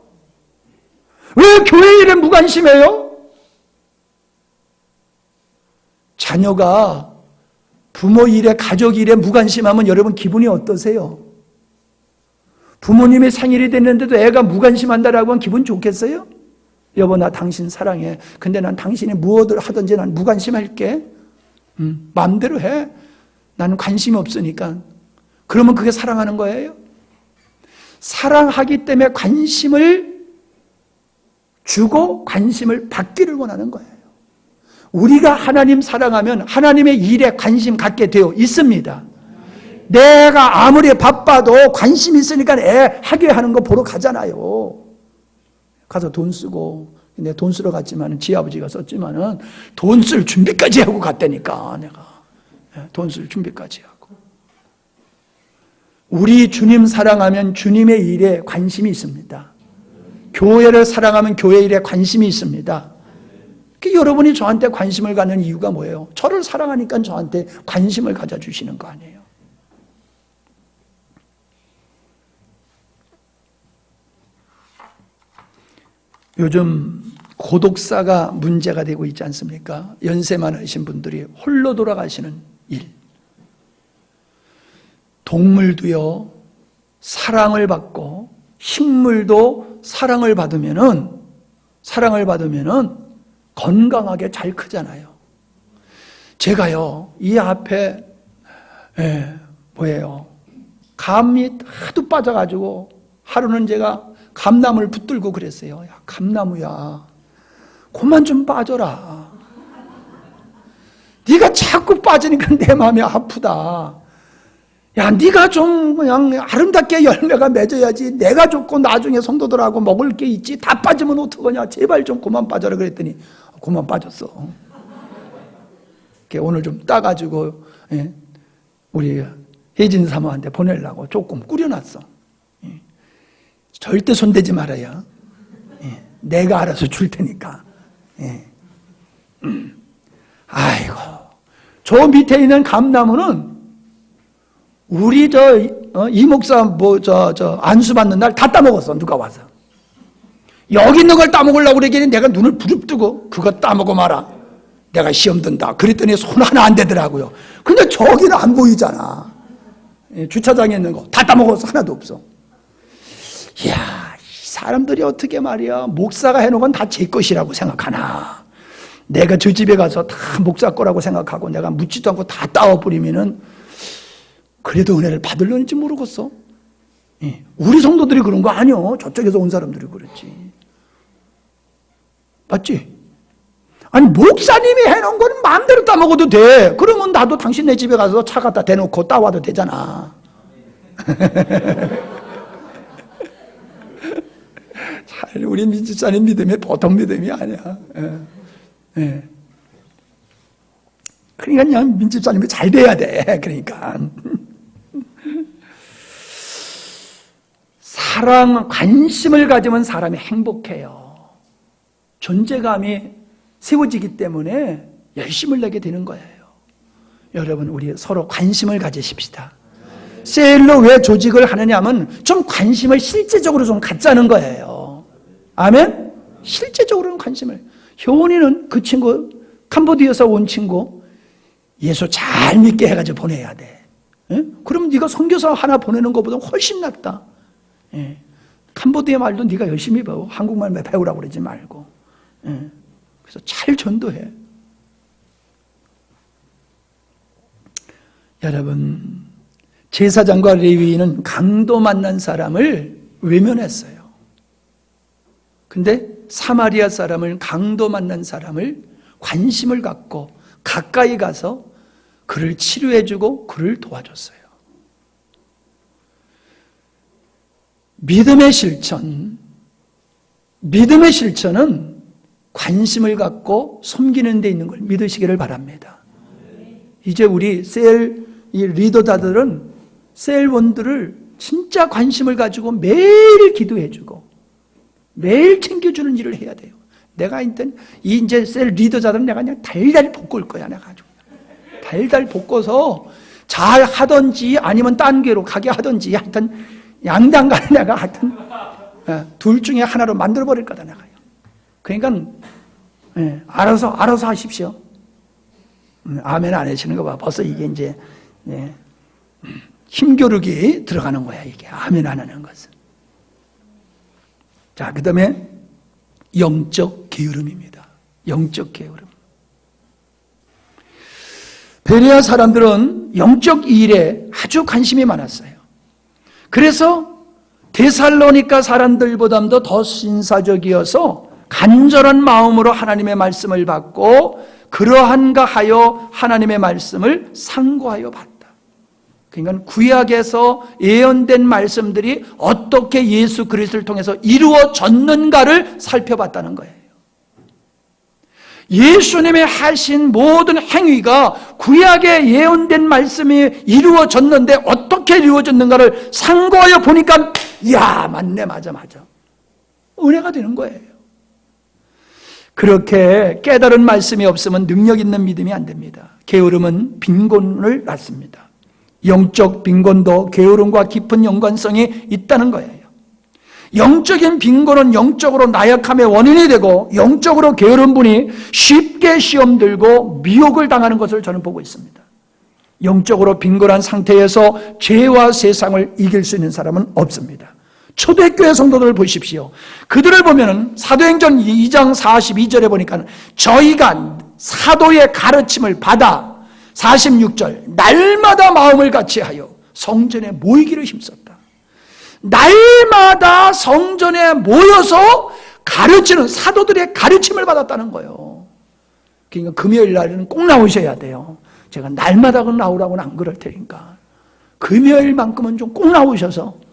왜 교회 일에 무관심해요? 자녀가 부모 일에 가족 일에 무관심하면 여러분 기분이 어떠세요? 부모님의 생일이 됐는데도 애가 무관심한다라고 하면 기분 좋겠어요? 여보 나 당신 사랑해. 근데 난 당신이 무엇을 하든지 난 무관심할게. 마음대로 해. 나는 관심이 없으니까. 그러면 그게 사랑하는 거예요? 사랑하기 때문에 관심을 주고 관심을 받기를 원하는 거예요. 우리가 하나님 사랑하면 하나님의 일에 관심 갖게 되어 있습니다. 내가 아무리 바빠도 관심 있으니까 애 학교하는 거 보러 가잖아요. 가서 돈 쓰고, 내 돈 쓰러 갔지만 지 아버지가 썼지만은 돈 쓸 준비까지 하고 갔다니까 내가 돈 쓸 준비까지 하고. 우리 주님 사랑하면 주님의 일에 관심이 있습니다. 교회를 사랑하면 교회 일에 관심이 있습니다. 여러분이 저한테 관심을 갖는 이유가 뭐예요? 저를 사랑하니까 저한테 관심을 가져주시는 거 아니에요? 요즘 고독사가 문제가 되고 있지 않습니까? 연세 많으신 분들이 홀로 돌아가시는 일. 동물도요, 사랑을 받고 식물도 사랑을 받으면은 건강하게 잘 크잖아요. 제가요, 이 앞에, 감이 하도 빠져가지고 하루는 제가 감나무를 붙들고 그랬어요. 야, 감나무야, 그만 좀 빠져라. 네가 자꾸 빠지니까 내 마음이 아프다. 야, 네가 좀 그냥 아름답게 열매가 맺어야지. 내가 좋고 나중에 성도들하고 먹을 게 있지. 다 빠지면 어떡하냐. 제발 좀 그만 빠져라 그랬더니 그만 빠졌어. 오늘 좀 따가지고 우리 혜진 사모한테 보내려고 조금 꾸려놨어. 절대 손대지 말아요. 내가 알아서 줄 테니까. 아이고, 저 밑에 있는 감나무는 우리 이 목사 안수 받는 날 다 따먹었어. 누가 와서 여기 있는 걸 따먹으려고 그러기에는 내가 눈을 부릅뜨고 그거 따먹어 마라. 내가 시험 든다. 그랬더니 손 하나 안 대더라고요. 근데 저기는 안 보이잖아. 주차장에 있는 거 다 따먹어서 하나도 없어. 이야, 이 사람들이 어떻게 말이야, 목사가 해놓은 건 다 제 것이라고 생각하나. 내가 저 집에 가서 다 목사 거라고 생각하고 내가 묻지도 않고 다 따워버리면은 그래도 은혜를 받으려는지 모르겠어. 우리 성도들이 그런 거 아니요. 저쪽에서 온 사람들이 그렇지. 맞지? 아니, 목사님이 해놓은 건 마음대로 따먹어도 돼. 그러면 나도 당신네 집에 가서 차 갖다 대놓고 따와도 되잖아. 우리 민주사님 믿음이 보통 믿음이 아니야. 그러니까 그냥 민주사님이 잘 돼야 돼. 그러니까. 사랑, 관심을 가지면 사람이 행복해요. 존재감이 세워지기 때문에 열심을 내게 되는 거예요. 여러분, 우리 서로 관심을 가지십시다. 셀로 왜 조직을 하느냐 하면 좀 관심을 실제적으로 좀 갖자는 거예요. 아멘? 실제적으로는 관심을. 효원이는 그 친구, 캄보디아에서 온 친구 예수 잘 믿게 해가지고 보내야 돼. 그럼 네가 선교사 하나 보내는 것보다 훨씬 낫다. 캄보디아 말도 네가 열심히 배워. 한국말 배우라고 그러지 말고. 그래서 잘 전도해. 여러분, 제사장과 레위인은 강도 만난 사람을 외면했어요. 근데 사마리아 사람은 강도 만난 사람을 관심을 갖고 가까이 가서 그를 치료해주고 그를 도와줬어요. 믿음의 실천은 관심을 갖고 섬기는 데 있는 걸 믿으시기를 바랍니다. 이제 우리 셀 리더자들은 셀원들을 진짜 관심을 가지고 매일 기도해주고 매일 챙겨주는 일을 해야 돼요. 내가 이제 셀 리더자들은 내가 그냥 달달 볶을 거야. 내가 아주 달달 볶아서 잘 하든지 아니면 딴 게로 가게 하든지 하여튼 양당간에 내가 하여튼 둘 중에 하나로 만들어버릴 거다 내가요. 그러니까 알아서 하십시오. 아멘 안 하시는 거 봐. 벌써 이게 이제 힘겨루기 들어가는 거야. 이게 아멘 안 하는 것은. 자, 그 다음에 영적 게으름입니다. 영적 게으름. 베레아 사람들은 영적 일에 아주 관심이 많았어요. 그래서 데살로니가 사람들보다도 더 신사적이어서 간절한 마음으로 하나님의 말씀을 받고 그러한가 하여 하나님의 말씀을 상고하여 봤다. 그러니까 구약에서 예언된 말씀들이 어떻게 예수 그리스도를 통해서 이루어졌는가를 살펴봤다는 거예요. 예수님의 하신 모든 행위가 구약에 예언된 말씀이 이루어졌는데 어떻게 이루어졌는가를 상고하여 보니까 야 맞네 맞아 은혜가 되는 거예요. 그렇게 깨달은 말씀이 없으면 능력 있는 믿음이 안 됩니다. 게으름은 빈곤을 낳습니다. 영적 빈곤도 게으름과 깊은 연관성이 있다는 거예요. 영적인 빈곤은 영적으로 나약함의 원인이 되고 영적으로 게으른 분이 쉽게 시험 들고 미혹을 당하는 것을 저는 보고 있습니다. 영적으로 빈곤한 상태에서 죄와 세상을 이길 수 있는 사람은 없습니다. 초대교회 성도들을 보십시오. 그들을 보면은 사도행전 2장 42절에 보니까 저희가 사도의 가르침을 받아 46절 날마다 마음을 같이하여 성전에 모이기를 힘썼다. 날마다 성전에 모여서 가르치는 사도들의 가르침을 받았다는 거예요. 그러니까 금요일 날에는 꼭 나오셔야 돼요. 제가 날마다 나오라고는 안 그럴 테니까 금요일만큼은 좀 꼭 나오셔서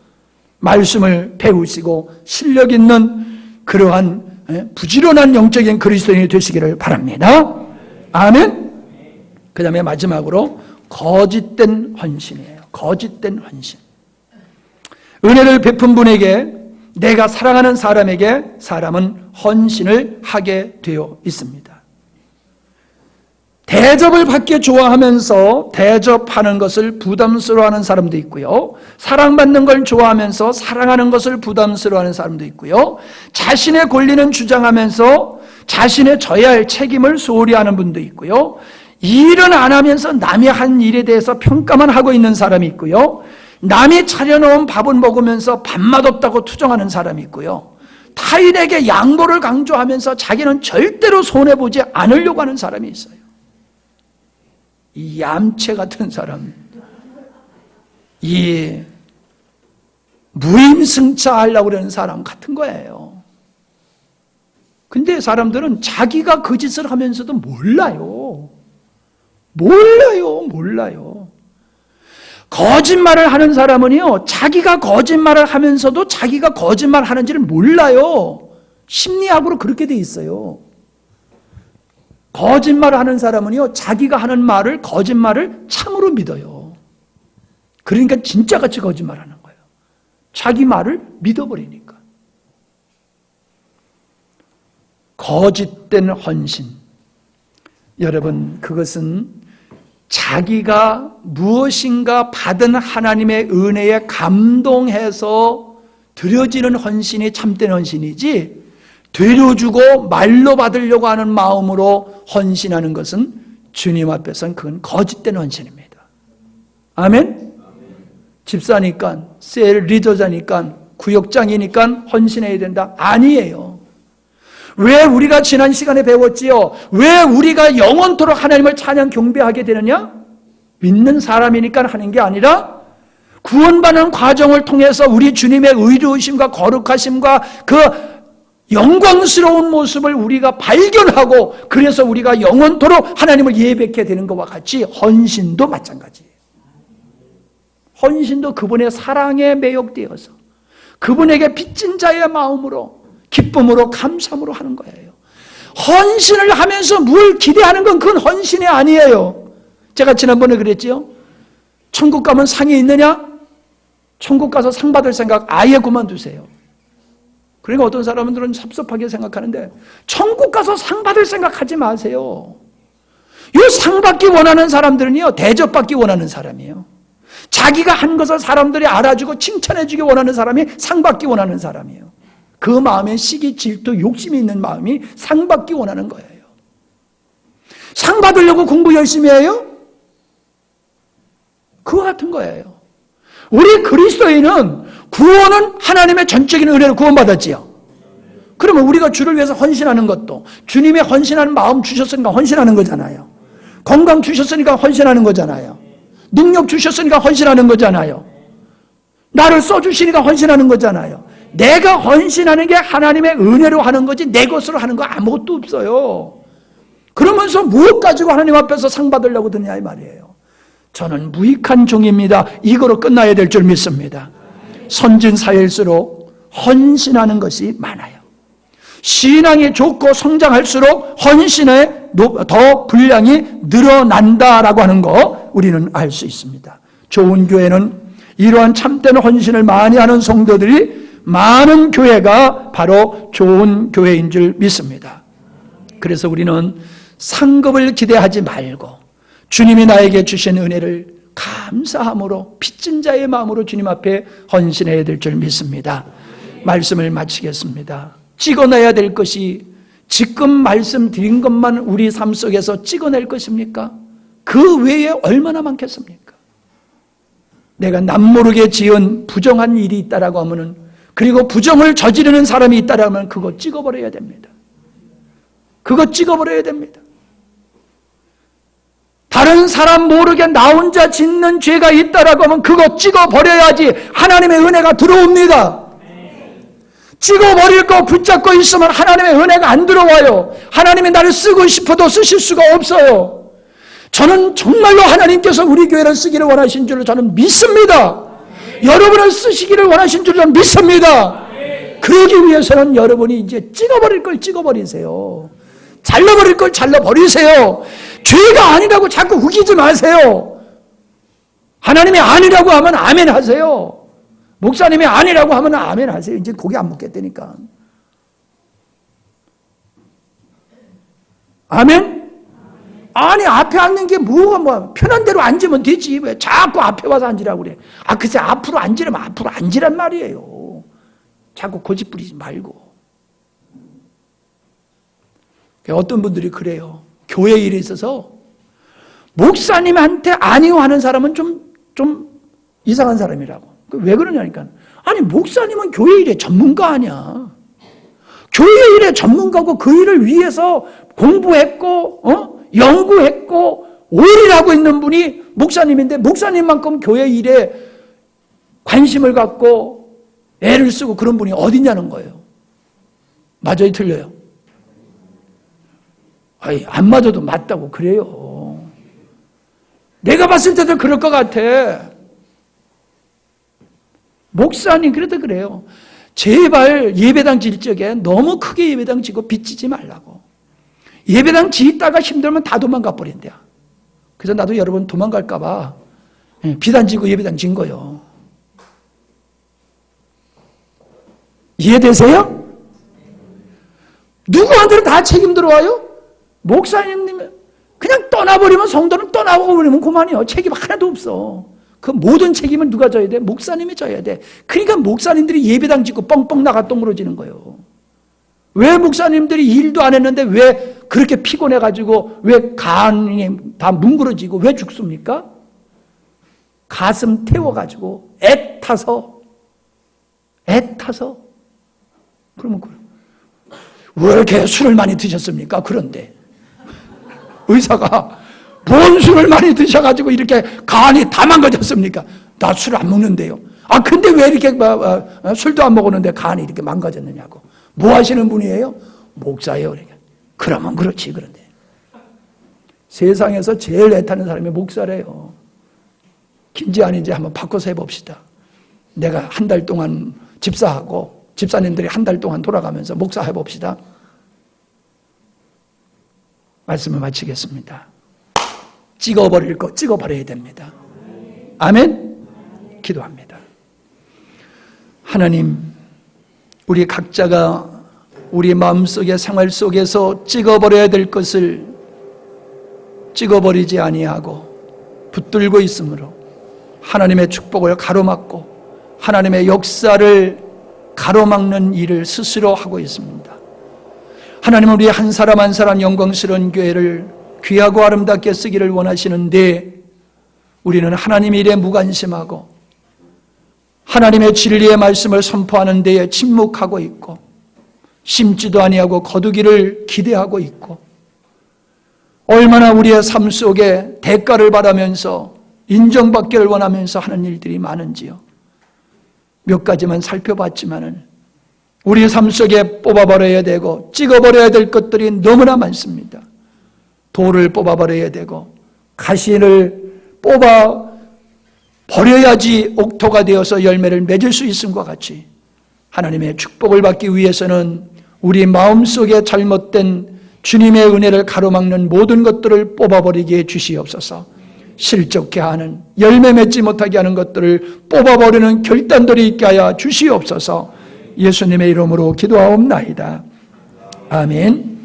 말씀을 배우시고 실력 있는 그러한 부지런한 영적인 그리스도인이 되시기를 바랍니다. 아멘. 그 다음에 마지막으로 거짓된 헌신이에요. 거짓된 헌신. 은혜를 베푼 분에게 내가 사랑하는 사람에게 사람은 헌신을 하게 되어 있습니다. 대접을 받기 좋아하면서 대접하는 것을 부담스러워하는 사람도 있고요. 사랑받는 걸 좋아하면서 사랑하는 것을 부담스러워하는 사람도 있고요. 자신의 권리는 주장하면서 자신의 져야 할 책임을 소홀히 하는 분도 있고요. 일은 안 하면서 남이 한 일에 대해서 평가만 하고 있는 사람이 있고요. 남이 차려놓은 밥을 먹으면서 밥맛 없다고 투정하는 사람이 있고요. 타인에게 양보를 강조하면서 자기는 절대로 손해보지 않으려고 하는 사람이 있어요. 이 얌체 같은 사람, 이 무임승차하려고 그러는 사람 같은 거예요. 근데 사람들은 자기가 그 짓을 하면서도 몰라요. 거짓말을 하는 사람은요, 자기가 거짓말을 하면서도 자기가 거짓말 하는지를 몰라요. 심리학으로 그렇게 돼 있어요. 거짓말을 하는 사람은요, 자기가 하는 말을, 거짓말을 참으로 믿어요. 그러니까 진짜같이 거짓말하는 거예요. 자기 말을 믿어버리니까. 거짓된 헌신. 여러분, 그것은 자기가 무엇인가 받은 하나님의 은혜에 감동해서 드려지는 헌신이 참된 헌신이지, 되려주고 말로 받으려고 하는 마음으로 헌신하는 것은 주님 앞에서는 그건 거짓된 헌신입니다. 아멘? 집사니까, 셀 리더자니까, 구역장이니까 헌신해야 된다? 아니에요. 왜 우리가 지난 시간에 배웠지요? 왜 우리가 영원토록 하나님을 찬양 경배하게 되느냐? 믿는 사람이니까 하는 게 아니라 구원받는 과정을 통해서 우리 주님의 의로우심과 거룩하심과 그 영광스러운 모습을 우리가 발견하고 그래서 우리가 영원토록 하나님을 예배하게 되는 것과 같이 헌신도 마찬가지예요. 헌신도 그분의 사랑에 매혹되어서 그분에게 빚진 자의 마음으로 기쁨으로 감사함으로 하는 거예요. 헌신을 하면서 뭘 기대하는 건 그건 헌신이 아니에요. 제가 지난번에 그랬지요. 천국 가면 상이 있느냐? 천국 가서 상 받을 생각 아예 그만두세요. 그러니까 어떤 사람들은 섭섭하게 생각하는데 천국 가서 상 받을 생각하지 마세요. 이 상 받기 원하는 사람들은요, 대접받기 원하는 사람이에요. 자기가 한 것을 사람들이 알아주고 칭찬해주기 원하는 사람이 상 받기 원하는 사람이에요. 그 마음에 시기, 질투, 욕심이 있는 마음이 상 받기 원하는 거예요. 상 받으려고 공부 열심히 해요? 그거 같은 거예요. 우리 그리스도인은 구원은 하나님의 전적인 은혜로 구원받았지요. 그러면 우리가 주를 위해서 헌신하는 것도 주님의 헌신하는 마음 주셨으니까 헌신하는 거잖아요. 건강 주셨으니까 헌신하는 거잖아요. 능력 주셨으니까 헌신하는 거잖아요. 나를 써주시니까 헌신하는 거잖아요. 내가 헌신하는 게 하나님의 은혜로 하는 거지 내 것으로 하는 거 아무것도 없어요. 그러면서 무엇 가지고 하나님 앞에서 상 받으려고 드냐 이 말이에요. 저는 무익한 종입니다. 이거로 끝나야 될 줄 믿습니다. 선진사회일수록 헌신하는 것이 많아요. 신앙이 좋고 성장할수록 헌신에 더 분량이 늘어난다라고 하는 거 우리는 알 수 있습니다. 좋은 교회는 이러한 참된 헌신을 많이 하는 성도들이 많은 교회가 바로 좋은 교회인 줄 믿습니다. 그래서 우리는 상급을 기대하지 말고 주님이 나에게 주신 은혜를 감사함으로 빚진 자의 마음으로 주님 앞에 헌신해야 될 줄 믿습니다. 말씀을 마치겠습니다. 찍어내야 될 것이 지금 말씀드린 것만 우리 삶 속에서 찍어낼 것입니까? 그 외에 얼마나 많겠습니까? 내가 남모르게 지은 부정한 일이 있다라고 하면은, 그리고 부정을 저지르는 사람이 있다라면 그거 찍어버려야 됩니다. 그거 찍어버려야 됩니다. 다른 사람 모르게 나 혼자 짓는 죄가 있다라고 하면 그거 찍어버려야지 하나님의 은혜가 들어옵니다. 찍어버릴 거 붙잡고 있으면 하나님의 은혜가 안 들어와요. 하나님이 나를 쓰고 싶어도 쓰실 수가 없어요. 저는 정말로 하나님께서 우리 교회를 쓰기를 원하신 줄로 저는 믿습니다. 여러분을 쓰시기를 원하신 줄로 저는 믿습니다. 그러기 위해서는 여러분이 이제 찍어버릴 걸 찍어버리세요. 잘라버릴 걸 잘라버리세요. 죄가 아니라고 자꾸 우기지 마세요. 하나님이 아니라고 하면 아멘 하세요. 목사님이 아니라고 하면 아멘 하세요. 이제 고기 안 먹겠다니까. 아멘? 아니, 앞에 앉는 게 뭐가 편한 대로 앉으면 되지. 왜 자꾸 앞에 와서 앉으라고 그래. 글쎄, 앞으로 앉으려면 앞으로 앉으란 말이에요. 자꾸 고집 부리지 말고. 어떤 분들이 그래요. 교회 일에 있어서 목사님한테 아니요 하는 사람은 좀 이상한 사람이라고. 왜 그러냐니까. 아니, 목사님은 교회 일의 전문가 아니야. 교회 일의 전문가고 그 일을 위해서 공부했고, 연구했고, 오일을 하고 있는 분이 목사님인데, 목사님만큼 교회 일에 관심을 갖고 애를 쓰고 그런 분이 어디냐는 거예요. 맞아요, 틀려요? 안 맞아도 맞다고 그래요. 내가 봤을 때도 그럴 것 같아. 목사님 그래도 그래요. 제발 예배당 질 적에 너무 크게 예배당 지고 빚지지 말라고. 예배당 짓다가 힘들면 다 도망가 버린대요. 그래서 나도 여러분 도망갈까 봐 비단 지고 예배당 진 거예요. 이해되세요? 누구한테는 다 책임 들어와요? 목사님 그냥 떠나버리면, 성도는 떠나버리면 그만이요. 책임 하나도 없어. 그 모든 책임은 누가 져야 돼? 목사님이 져야 돼. 그러니까 목사님들이 예배당 짓고 뻥뻥 나가 똥 물어지는 거예요. 왜 목사님들이 일도 안 했는데 왜 그렇게 피곤해가지고 왜 간이 다 뭉그러지고 왜 죽습니까? 가슴 태워가지고 애타서 그러면 왜 이렇게 술을 많이 드셨습니까? 그런데 의사가 뭔 술을 많이 드셔가지고 이렇게 간이 다 망가졌습니까? 나 술 안 먹는데요. 근데 왜 이렇게 술도 안 먹었는데 간이 이렇게 망가졌느냐고. 뭐 하시는 분이에요? 목사예요. 그러면 그렇지. 그런데 세상에서 제일 애타는 사람이 목사래요. 긴지 아닌지 한번 바꿔서 해봅시다. 내가 한 달 동안 집사하고 집사님들이 한 달 동안 돌아가면서 목사 해봅시다. 말씀을 마치겠습니다. 찍어버릴 거 찍어버려야 됩니다. 아멘? 기도합니다. 하나님, 우리 각자가 우리 마음속의 생활 속에서 찍어버려야 될 것을 찍어버리지 아니하고 붙들고 있으므로 하나님의 축복을 가로막고 하나님의 역사를 가로막는 일을 스스로 하고 있습니다. 하나님은 우리 한 사람 한 사람 영광스러운 교회를 귀하고 아름답게 쓰기를 원하시는데 우리는 하나님 일에 무관심하고 하나님의 진리의 말씀을 선포하는 데에 침묵하고 있고 심지도 아니하고 거두기를 기대하고 있고 얼마나 우리의 삶 속에 대가를 바라면서 인정받기를 원하면서 하는 일들이 많은지요. 몇 가지만 살펴봤지만은 우리 삶 속에 뽑아버려야 되고 찍어버려야 될 것들이 너무나 많습니다. 돌을 뽑아버려야 되고 가시를 뽑아버려야지 옥토가 되어서 열매를 맺을 수 있음과 같이 하나님의 축복을 받기 위해서는 우리 마음속에 잘못된 주님의 은혜를 가로막는 모든 것들을 뽑아버리게 해 주시옵소서. 실족케 하는, 열매 맺지 못하게 하는 것들을 뽑아버리는 결단들이 있게 하여 주시옵소서. 예수님의 이름으로 기도하옵나이다. 아멘.